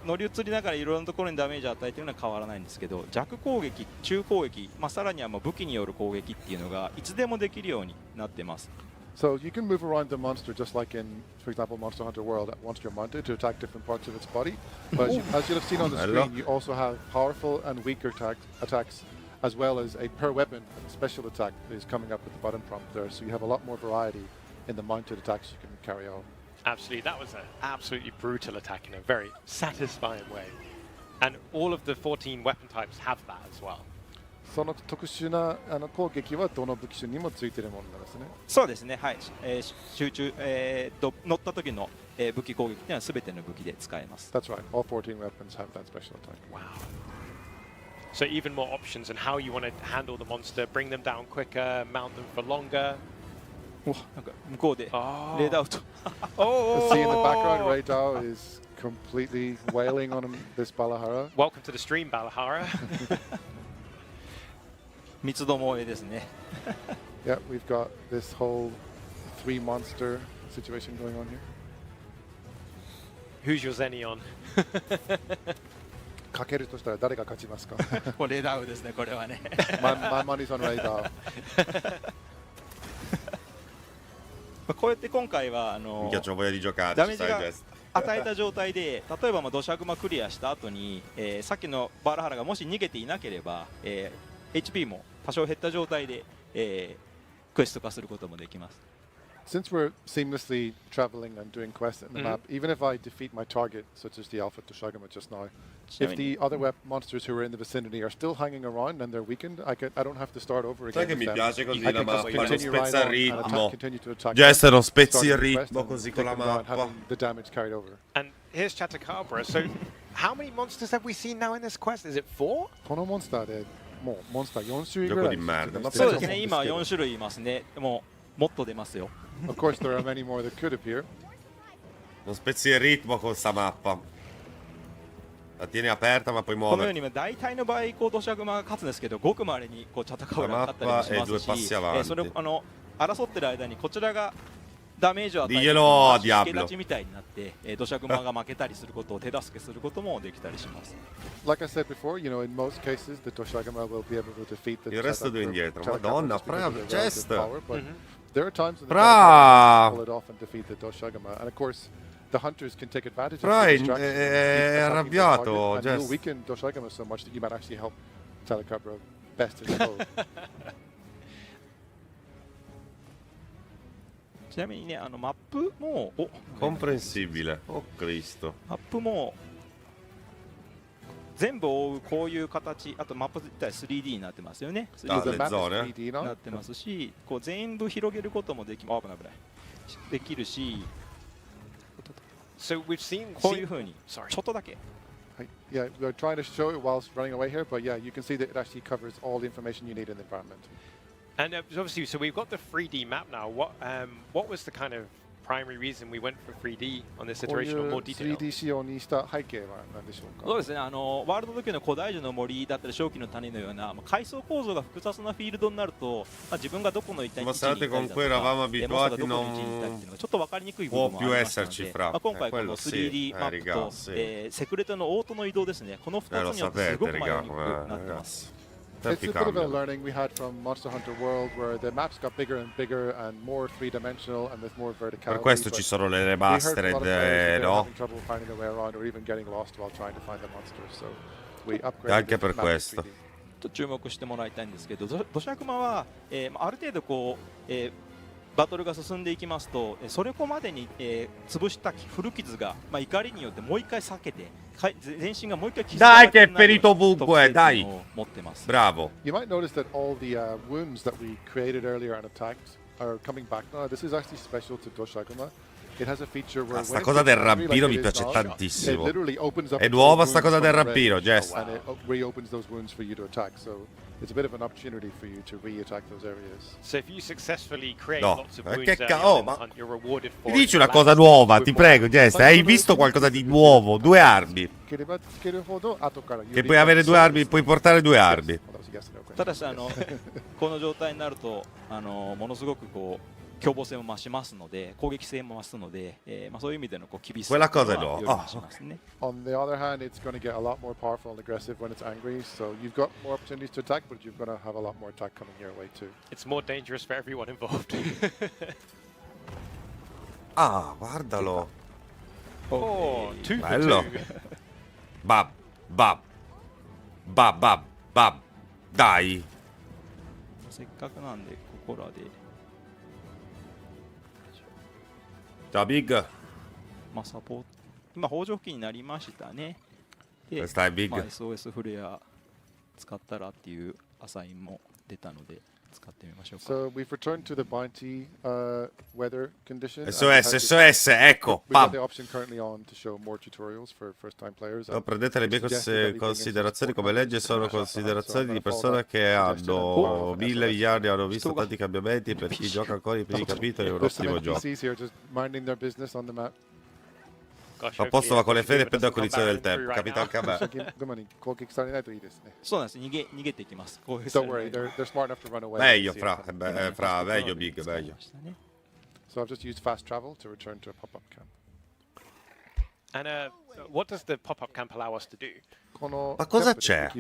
乗り移りながらいろんなところにダメージを与えているのは変わらないんですけど、弱攻撃、中攻撃、さらには武器による攻撃っていうのがいつでもできるようになってます。 so you can move around the monster just like in, for example, Monster Hunter World once you're mounted to attack different parts of its body. But as you'll have seen on the Hello. screen, you also have powerful and weaker attacks, as well as a per weapon special attack that is coming up with the button prompt there. So you have a lot more variety in the mounted attacks you can carry out. Absolutely, that was an absolutely brutal attack in a very satisfying way. And all of the 14 weapon types have that as well. その特殊な攻撃はどの武器種にもついているものなんですね。そうですね、はい。集中、乗った時の、武器攻撃っていうのはすべての武器で使えます。 That's right. All 14 weapons have that special attack. Wow. So even more options on how you want to handle the monster, bring them down quicker, mount them for longer. なんか向こうでレーダーアウト。See in the background, Ray Dao is completely wailing on this Balahara. Welcome to the stream, Balahara. 三つどもえですね。Yeah, we've got this whole 3 monster situation going on here. Who's your Xenion? かけるとしたら誰が勝ちますか？これレーダーアウトですね、これはね。my money's on Ray Dao. こうやって今回はMinchia, c'ho voglia di giocare. ダ Ci メージ sta il が gesto. 与えた状態で、例えば土砂熊クリアした後に、さっきのバラハラがもし逃げていなければ、HP も多少減った状態で、クエスト化することもできます。 Since we're seamlessly traveling and doing quests in the map, even if I defeat my target, such as the Alpha Toshagama just now, if the other monsters who are in the vicinity are still hanging around and they're weakened, I don't have to start over again. Sai che mi piace così la mappa, non continue right spezza il on and ritmo. continue to attack Gesto non spezzi starting il the quest ritmo and così take con la them down, mappa. having the damage carried over. And here's Chatakabra. So how many monsters have we seen now in this quest? Is it 4? このモンスターでもうモンスター4種類ぐらい Gioco di merda, ma そうですね、今は4種類いますね。もっと出ますよ。 Of course, there are many more that could appear. Non spezzi il ritmo con sta mappa. La tieni aperta ma poi このよう muove. に大体の場合こう土砂熊が勝つんですけど、ごくまれにこう戦うが勝ったりもしますし、それを争ってる間にこちらがダメージを与えて引け立ちみたいになって、土砂熊が負けたりすることを手助けすることもできたりします。Like I said before, you know, in most cases, the Toshagama will be able to defeat the. Il resto due indietro. Madonna, bravo, Chest. There are times when the Toshagama pull it off and defeat the Toshagama, and of course, the hunters can take advantage of the distraction. È arrabbiato, and you'll weaken Toshagama so much that you might actually help Telecabra best his foe. ちなみにね、マップもcomprensibile. Oh Cristo. マップも全部覆うこういう形、あとマップ自体 3D になってますよね。3D になってますし、こう全部広げることもでき、危ない危ないできるし、So we've seen こういう風にちょっとだけ。Yeah, we're trying to show it whilst running away here, but yeah, you can see that it actually covers all the information you need in the environment. And obviously, so we've got the 3D map now. What was the kind of primary reason we went for 3D on this iteration or more detail? 3D 仕様にした背景は何でしょうか。そうですね。ワールド時の古代樹の森だったり正気の谷のような階層構造が複雑なフィールドになると、自分がどこの一体に位置にいたりだとか、モンスターがどこの位置にいたりっていうのがちょっと分かりにくい部分もありますので、今回この 3D マップと、セクレトのオートの移動ですね。この2つによってすごく迷いにくくなってます。It's a bit of a learning we had from Monster Hunter World, where the maps got bigger and bigger and more three-dimensional and with more verticality. Per questo ci sono le remastered, no? Having trouble finding their way around or even getting lost while trying to find the monsters. So we upgraded. Anche per questo. と注目してもらいたいんですけど、土砂熊は、ある程度こう、バトルが進んでいきますと、それこまでに、潰した古傷が、怒りによってもう一回避けて、全身がもう一回傷が Dai che è ferito ovunque, dai. 持ってます。 Bravo. You might notice that all the wounds that we created earlier and attacked are coming back now. This is actually special to Doshaguma. It has a feature where sta cosa del rampino mi piace tantissimo. È nuova sta cosa del rampino, Jess. And it reopens those wounds for you to attack. So it's a bit of an opportunity for you to re-attack those areas. So if you successfully create lots of wounds you're rewarded for. Mi dici una cosa nuova, ti prego, Jess. Hai visto qualcosa di nuovo? 2 armi. Che puoi avere 2 armi, puoi portare 2 armi. ただしこの状態になるとものすごくこう凶暴性も増しますので、攻撃性も増すので、そういう意味でのこう厳しさはより増しますね。On the other hand, it's going to get a lot more powerful and aggressive when it's angry. So you've got more opportunities to attack, but you're going to have a lot more attack coming your way too. It's more dangerous for everyone involved. Ah, guardalo. Oh, 2 for 2. Bello. Bab, bab. Bab, bab, bab. Dai. せっかくなんでここらで。Ciao Big. サポート今北条付近になりましたね。で、SOS フレア使ったらっていうアサインも出たので使ってみましょうか。So we've returned to the bounty weather condition. SOS, ecco. We got the option currently on to show more tutorials for first-time players. Prendete le mie considerazioni come legge, sono considerazioni di persone che hanno 1000 miliardi, hanno visto tanti cambiamenti. Per chi gioca ancora i primi capitoli è un ottimo gioco. A posto va con le fede e prende la condizione del tempo, capita anche a me. そうなんです。逃げていきます。こういう Don't worry, they're smart enough to run away. Meglio, meglio Big, meglio. So I've just used fast travel to return to a pop-up camp. And what does the pop-up camp allow us to do? Ma cosa c'è?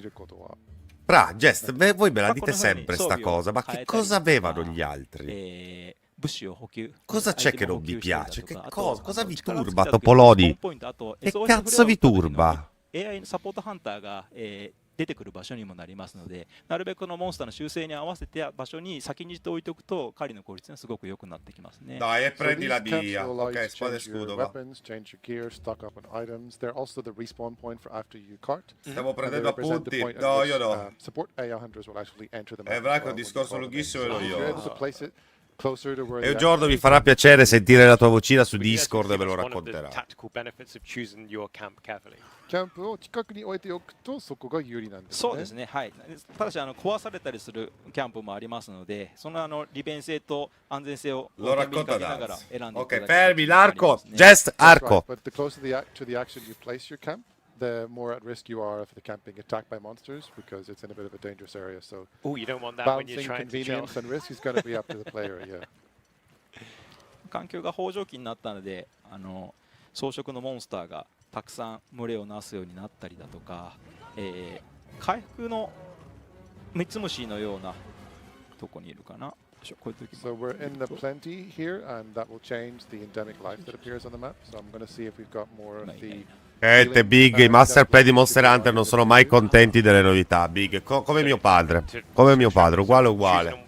Jess, voi me la dite sempre sta cosa, ma che cosa avevano gli altri? Cosa c'è che non vi piace? Cosa vi turba, Topoloni? Che cazzo vi turba? AI サポートハンターが、出てくる場所にもなりますので、なるべくこのモンスターの習性に合わせて場所に先にして置いておくと狩りの効率がすごく良くなってきますね。Dai, prendi la via. Ok, spada e scudo, va. Change your gear, stock up on items. They're also the respawn point for after you cart. Stiamo prendendo appunti. No, io no. Support AI hunters will actually enter the map. Branco, un discorso lunghissimo e lo io. E un giorno mi farà piacere sentire la tua vocina su Discord e me lo racconterà. キャンプを近くに置いておくとそこが有利なんですね。そうですね。はい。ただし壊されたりするキャンプもありますので、その利便性と安全性をlo racconta da. 選んでいただきます。Ok, fermi l'arco. Just arco. But the closer to the action you place your camp, the more at risk you are of the camp being attacked by monsters because it's in a bit of a dangerous area. So Oh, you don't want that when you're balancing trying to chill. convenience and risk is going to be up to the player. Yeah. 環境が豊穣期になったので草食のモンスターがたくさん群れをなすようになったりだとか、回復のミツムシのようなとこにいるかな。こういう時 So we're in the plenty here, and that will change the endemic life that appears on the map. So I'm going to see if we've got more of the. Big, i master play di Monster Hunter non sono mai contenti delle novità. Big, come mio padre. Come mio padre, uguale uguale.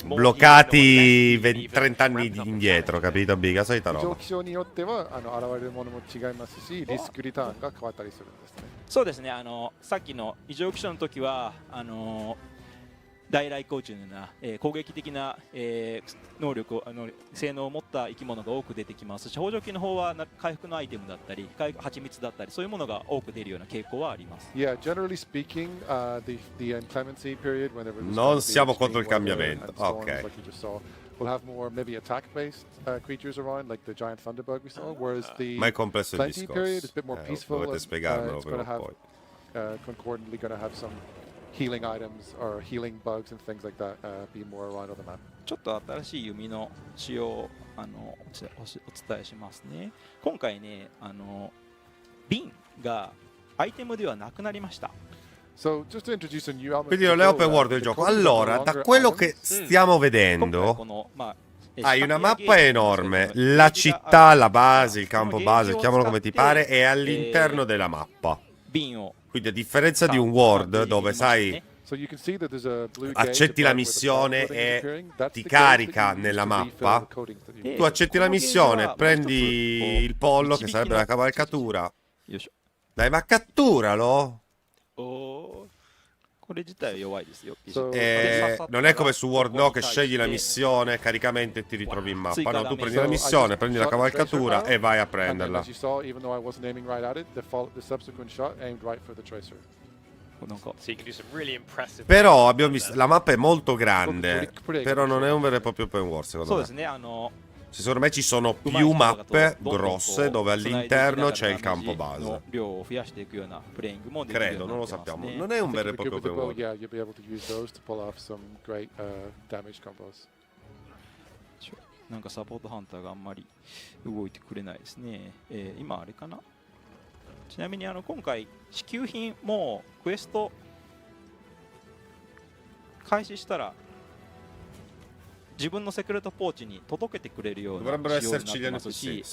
Bloccati 30 anni indietro, capito Big? La solita roba. 気象によっては現れるものも違いますし、リスクリターンが変わったりするんですね。そうですね。さっきの異常気象の時は大来光虫のような、攻撃的な、能力性能を持った生き物が多く出てきますし、豊穣期の方は回復のアイテムだったり蜂蜜だったりそういうものが多く出るような傾向はあります。Yeah, generally speaking, the inclemency period whenever Non siamo contro il cambiamento. Ok. Like you just saw, we'll have more maybe attack-based creatures around, like the giant thunderbug we saw, whereas the Ma è complesso il plenty period is discorso. a bit more peaceful. Dovete spiegarmelo It's going to prima o have poi. concordantly going to have some healing items or healing bugs and things like that be more around on the map. ちょっと新しい弓の使用をお伝えしますね。今回ね瓶がアイテムではなくなりました。So just to introduce a new element. Quindi non è open world il gioco. Allora, da quello che stiamo vedendo, hai una mappa enorme. La città, la base, il campo base, chiamalo come ti pare, è all'interno della mappa. Quindi a differenza di un world dove sai accetti la missione e ti carica nella mappa, tu accetti la missione, prendi il pollo che sarebbe la cavalcatura. Dai, ma catturalo! Non è come su World No che scegli la missione, caricamento e ti ritrovi in mappa. No, tu prendi la missione, prendi la cavalcatura e vai a prenderla. Però abbiamo visto, la mappa è molto grande, però non è un vero e proprio open world secondo me. Secondo me ci sono più mappe grosse dove all'interno c'è il campo base. Credo, non lo sappiamo. Non è un vero e proprio open world. Yeah, you'll be able to use those to pull off some great damage combos. なんかサポートハンターがあんまり動いてくれないですね。今あれかな。ちなみに今回支給品もクエスト開始したら自分のセクレットポーチに届けてくれるような仕様になってますし、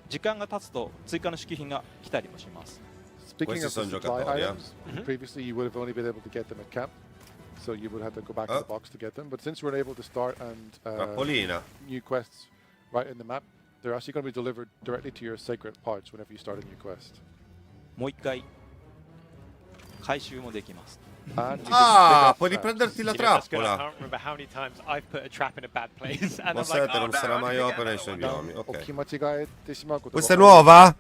時間が経つと追加の支給品が来たりもします。 Speaking of the supply items, previously you would have only been able to get them at camp, so you would have to go back to the box to get them. But since we're able to start and new quests right in the map, they're actually going to be delivered directly to your sacred pouch whenever you start a new quest. もう一回回収もできます。 Ah, puoi riprenderti la trappola. Questa non sarà mai opera ai suoi biomi. Ok. こ Questa è nuova?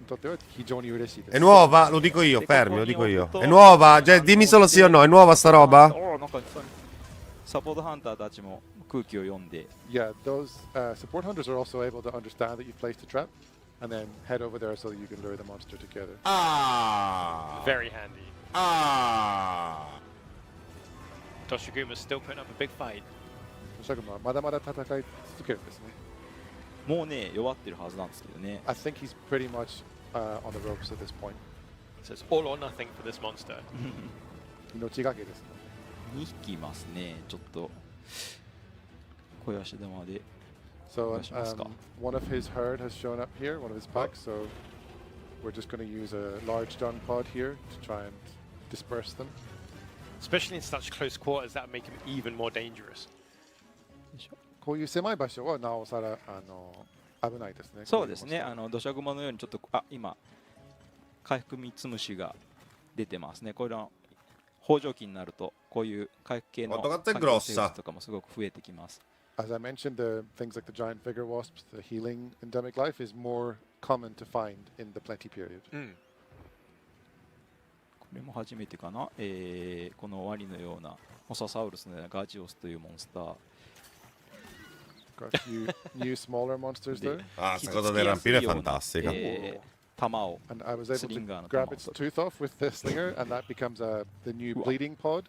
È nuova? Lo dico io, fermi, lo dico io. È nuova? Cioè, dimmi solo sì o no, è nuova sta roba? サポートハンターたちも空気を読んで。 Yeah, those support hunters are also able to understand that you've placed a trap and then head over there so that you can lure the monster together. Ah! Very handy. Ah! Toshiiguma's still putting up a big fight. まだまだ戦い続けるんですね。もうね弱ってるはずなんですけどね。 I think he's pretty much on the ropes at this point. So it's all or nothing for this monster. 命がけですね。 2匹いますね。ちょっと小足玉で。 So one of his herd has shown up here, one of his packs. So we're just going to use a large stun pod here to try and disperse them. Especially in such close quarters, that would make him even more dangerous. こういう狭い場所はなおさら危ないですね。そうですね。土砂雲のようにちょっと今回復ミツムシが出てますね。これの豊穣期になるとこういう回復系の生物とかもすごく増えてきます。 As I mentioned, the things like the giant vigor wasps, the healing endemic life is more common to find in the plenty period. これも初めてかな。このワニのようなモササウルスのようなガジオスというモンスター。 Got a few new smaller monsters there. Ah, questa cosa del rampino è fantastica. 弾を And I was able スリン to ガーの弾 grab を its tooth off with the slinger, and that becomes the new bleeding pod.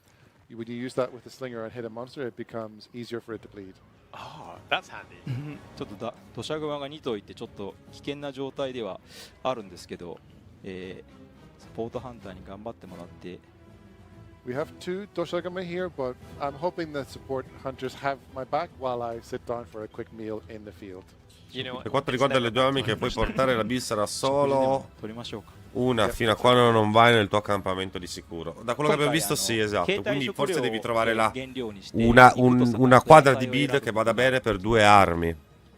When you use that with the slinger and hit a monster, it becomes easier for it to bleed. Oh, that's handy. ちょっと土砂熊が2頭いてちょっと危険な状態ではあるんですけど、サポートハンターに頑張ってもらって。We have 2 Doshagama here, but I'm hoping that support hunters have my back while I sit down for a quick meal in the field. Per quanto riguarda le due armi che puoi portare, la build sarà solo 取りましょうか。una fino a quando non vai nel tuo accampamento di sicuro. Da quello che abbiamo visto sì, esatto. Quindi forse devi trovare una quadra di build che vada bene per 2 armi.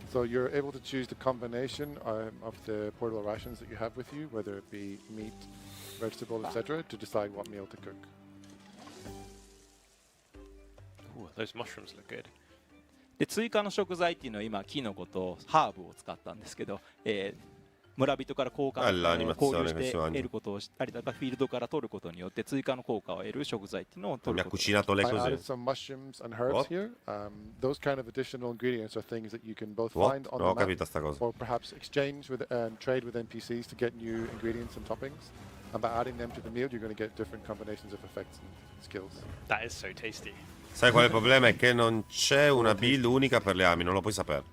So you're able to choose the combination of the portable rations that you have with you, whether it be meat, vegetable, etc., to decide what meal to cook. Ooh, those mushrooms look good. で追加の食材っていうのは今キノコとハーブを使ったんですけど、村人から交流して得ることをしたりとかフィールドから取ることによって追加の効果を得る食材っていうのを取ること。I added some mushrooms and herbs here. Those kind of additional ingredients are things that you can both find on the map or perhaps exchange with and trade with NPCs to get new ingredients and toppings. And by adding them to the meal, you're going to get different combinations of effects and skills. That is so tasty. Sai qual è il problema? È che non c'è una build unica per le armi, non lo puoi sapere.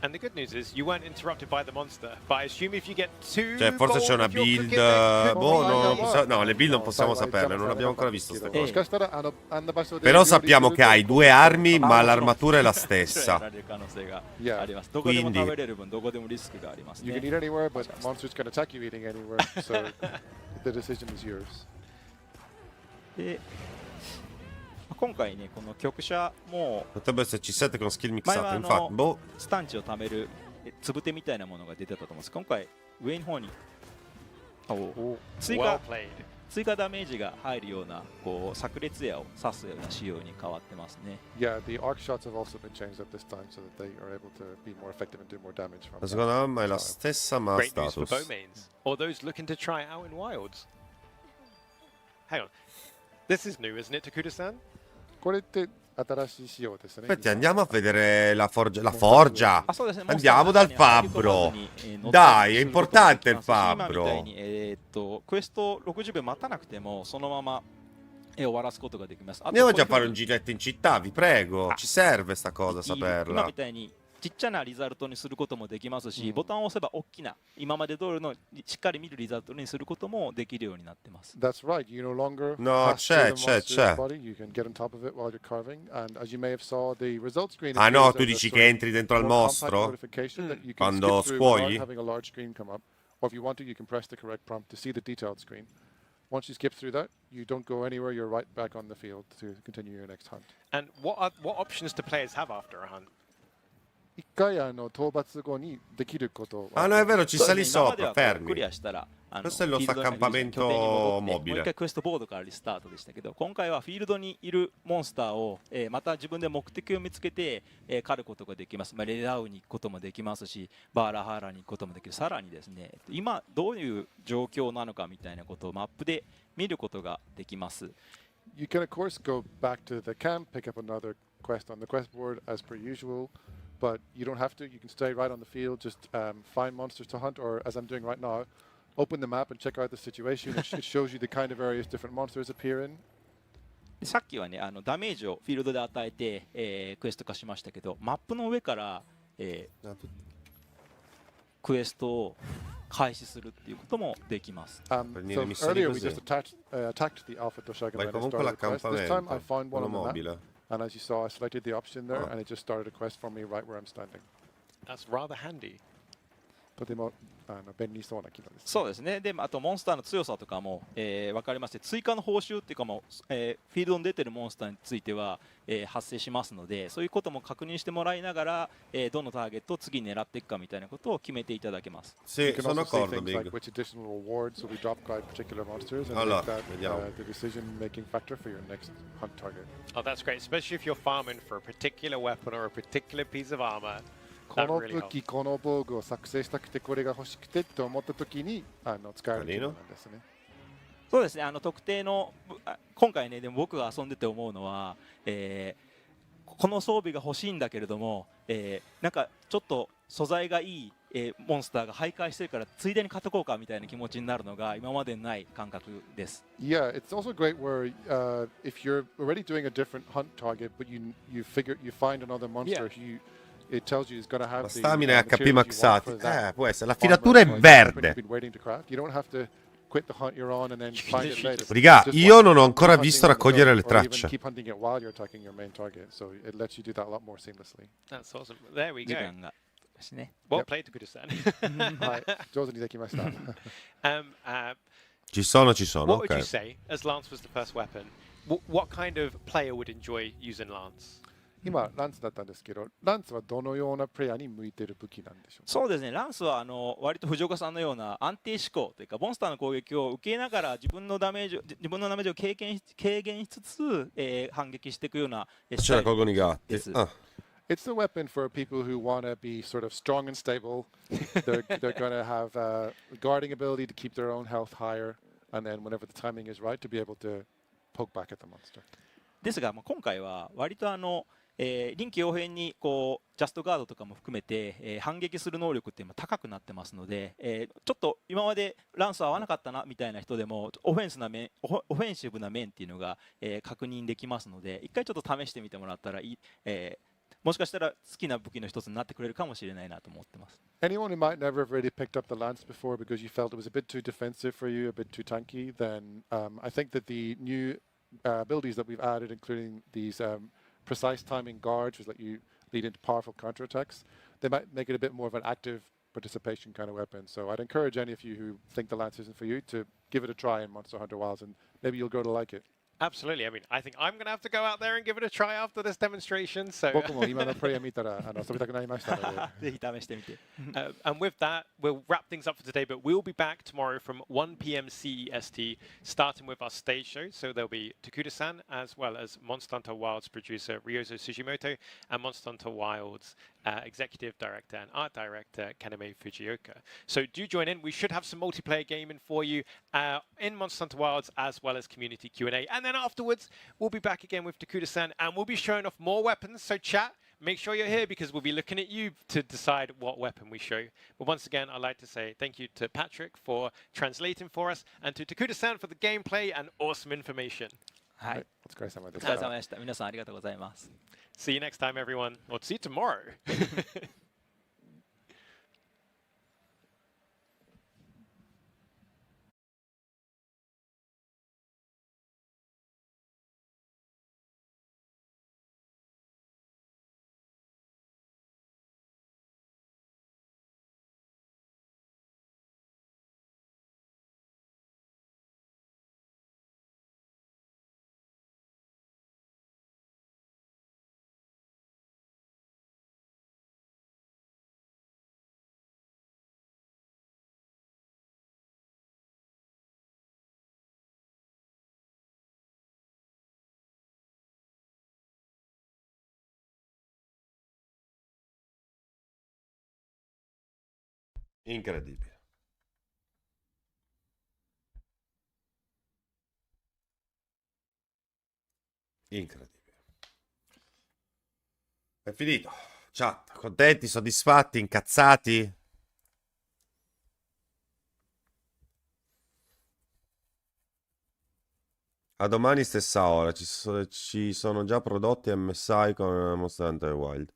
And the good news is you weren't interrupted by the monster. But I assume if you get 2 Cioè, forse c'è una build. No, le build non possiamo saperle, non abbiamo ancora visto queste cose. Però sappiamo che hai 2 armi, ma l'armatura è la stessa. Quindi you can eat anywhere, but monsters can attack you eating anywhere. So the decision is yours. で今回ねこの局舎も potrebbe esserci 7 con skill 前 mixate, は infatti. スタンチを貯めるつぶてみたいなものが出てたと思うんです。今回上の方に追加ダメージが入るようなこう炸裂矢を刺すような仕様に変わってますね。Yeah, the arc shots have also been changed up this time so that they are able to be more effective and do more damage. Secondo me è la stessa ma Great news for status. bowmains or those looking to try it out in wilds. Hang on. This is new, isn't it, Takuda-san? これって新しい仕様ですね。 Aspetta, andiamo a vedere la forgia. La forgia! Andiamo dal fabbro! Dai, è importante il fabbro! クエスト60秒待たなくてもそのまま終わらすことができます。 Andiamo già a fare un giretto in città, vi prego. Ci serve sta cosa, saperla. 今みたいにちっちゃなリザルトにすることもできますし、ボタンを押せば大きな今まで通りのしっかり見るリザルトにすることもできるようになってます。 That's right. You no longer No, c'è. You can get on top of it while you're carving, and as you may have saw, the result screen. Ah no, tu dici che entri dentro al mostro quando scuogli? Having a large screen come up, or if you want to, you can press the correct prompt to see the detailed screen. Once you skip through that, you don't go anywhere. You're right back on the field to continue your next hunt. And what options do players have after a hunt? 一回討伐後にできることは Ah no, è vero, ci sali 今まで sopra, は fermi. クリアしたら Questo è lo フィールドに accampamento 拠点に戻ってもう mobile. 一回クエストボードからリスタートでしたけど、今回はフィールドにいるモンスターをまた自分で目的を見つけて狩ることができます。レダウに行くこともできますし、バーラハーラに行くこともできる。さらにですね、今どういう状況なのかみたいなことをマップで見ることができます。 You can of course go back to the camp, pick up another quest on the quest board as per usual, but you don't have to. You can stay right on the field, just find monsters to hunt, or as I'm doing right now, open the map and check out the situation. It shows you the kind of areas different monsters appear in. さっきはねダメージをフィールドで与えて、クエスト化しましたけど、マップの上から、クエストを開始するっていうこともできます。So earlier we just attacked the Alpha Doshagama and started a quest. This time I found one on the map, and as you saw, I selected the option there, and it just started a quest for me right where I'm standing. That's rather handy. とても便利そうな機能です。そうですね。であとモンスターの強さとかも、分かりまして、追加の報酬っていうかもう、フィールドに出てるモンスターについては、発生しますので、そういうことも確認してもらいながら、どのターゲットを次狙っていくかみたいなことを決めていただけます。Sì, sono d'accordo, Big. Like which additional rewards will be dropped by particular monsters, and make that the decision-making factor for your next hunt target. Oh, that's great, especially if you're farming for a particular weapon or a particular piece of armor. この武器、この防具を作成したくてこれが欲しくてと思ったときに使える機能なんですね。そうですね。特定の今回ね、でも僕が遊んでて思うのは、この装備が欲しいんだけれども、なんかちょっと素材がいい、モンスターが徘徊してるからついでに買っとこうかみたいな気持ちになるのが今までにない感覚です。Yeah, it's also great where if you're already doing a different hunt target, but you find another monster who it tells you is going to have stamina e HP materials you want maxati. for that Può essere. La armor filatura è or weapon verde. you've been waiting to craft. You don't have to quit the hunt you're on and then find it later. Raga, Just io non ho keep ancora hunting visto on the go, raccogliere le or even tracce. keep hunting it while you're attacking your main target, so it lets you do that a lot more seamlessly. That's awesome. There we go. 時間がですね。 Well played, Takuda-san. はい、上手にできました。Ci sono, What would you ok. say, as Lance was the first weapon, what kind of player would enjoy using Lance? 今、ランツだったんですけど、ランツはどのようなプレイヤーに向いている武器なんでしょうか。そうですね、ランスは割と藤岡さんのような安定思考というか、モンスターの攻撃を受けながら自分のダメージを軽減しつつ、反撃していくようなスタイルです。It's a weapon for people who want to be sort of strong and stable. They're going to have guarding ability to keep their own health higher, and then whenever the timing is right, to be able to poke back at the monster. ですが、今回は割と臨機応変にこうジャストガードとかも含めて、反撃する能力って今高くなってますので、ちょっと今までランス合わなかったなみたいな人でもオフェンシブな面っていうのが、確認できますので、一回ちょっと試してみてもらったらいい、もしかしたら好きな武器の一つになってくれるかもしれないなと思ってます。Anyone who might never have really picked up the lance before because you felt it was a bit too defensive for you, a bit too tanky, then I think that the new abilities that we've added, including these precise timing guards, which let you lead into powerful counterattacks, they might make it a bit more of an active participation kind of weapon. So I'd encourage any of you who think the lance isn't for you to give it a try in Monster Hunter Wilds, and maybe you'll grow to like it. Absolutely. I mean, I think I'm going to have to go out there and give it a try after this demonstration. So, 僕も今のプレイを見たら遊びたくなりましたので。ぜひ試してみて。And with that, we'll wrap things up for today, but we'll be back tomorrow from 1 p.m. CEST, starting with our stage show. So there'll be Takuda-san, as well as Monster Hunter Wilds producer Ryozo Sugimoto, and Monster Hunter Wilds executive director and art director Kaname Fujioka. So do join in. We should have some multiplayer gaming for you in Monster Hunter Wilds, as well as community Q&A. And then afterwards, we'll be back again with Takuda-san, and we'll be showing off more weapons. So chat, make sure you're here, because we'll be looking at you to decide what weapon we show. But once again, I'd like to say thank you to Patrick for translating for us, and to Takuda-san for the gameplay and awesome information. はい。お疲れ様でしお疲れ様でした。皆さんありがとうございます。See you next time, everyone. Or see you tomorrow. Incredibile. Incredibile. È finito. Chat, contenti, soddisfatti, incazzati? A domani stessa ora. Ci sono già prodotti MSI con Monster Hunter Wild.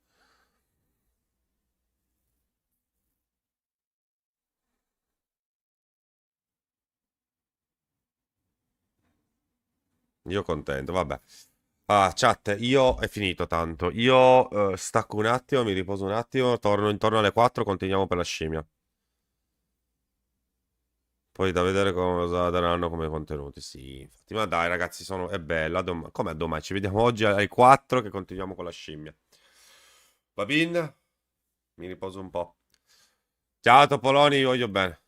Io contento, vabbè. Ah, chat, io è finito tanto. Io stacco un attimo, mi riposo un attimo, torno intorno alle 4, continuiamo per la scimmia. Poi da vedere cosa daranno come contenuti. Sì, infatti, ma dai ragazzi, è bella. Come a domani? Ci vediamo oggi alle 4 che continuiamo con la scimmia. Va bene? Mi riposo un po'. Ciao Topoloni, vi voglio bene.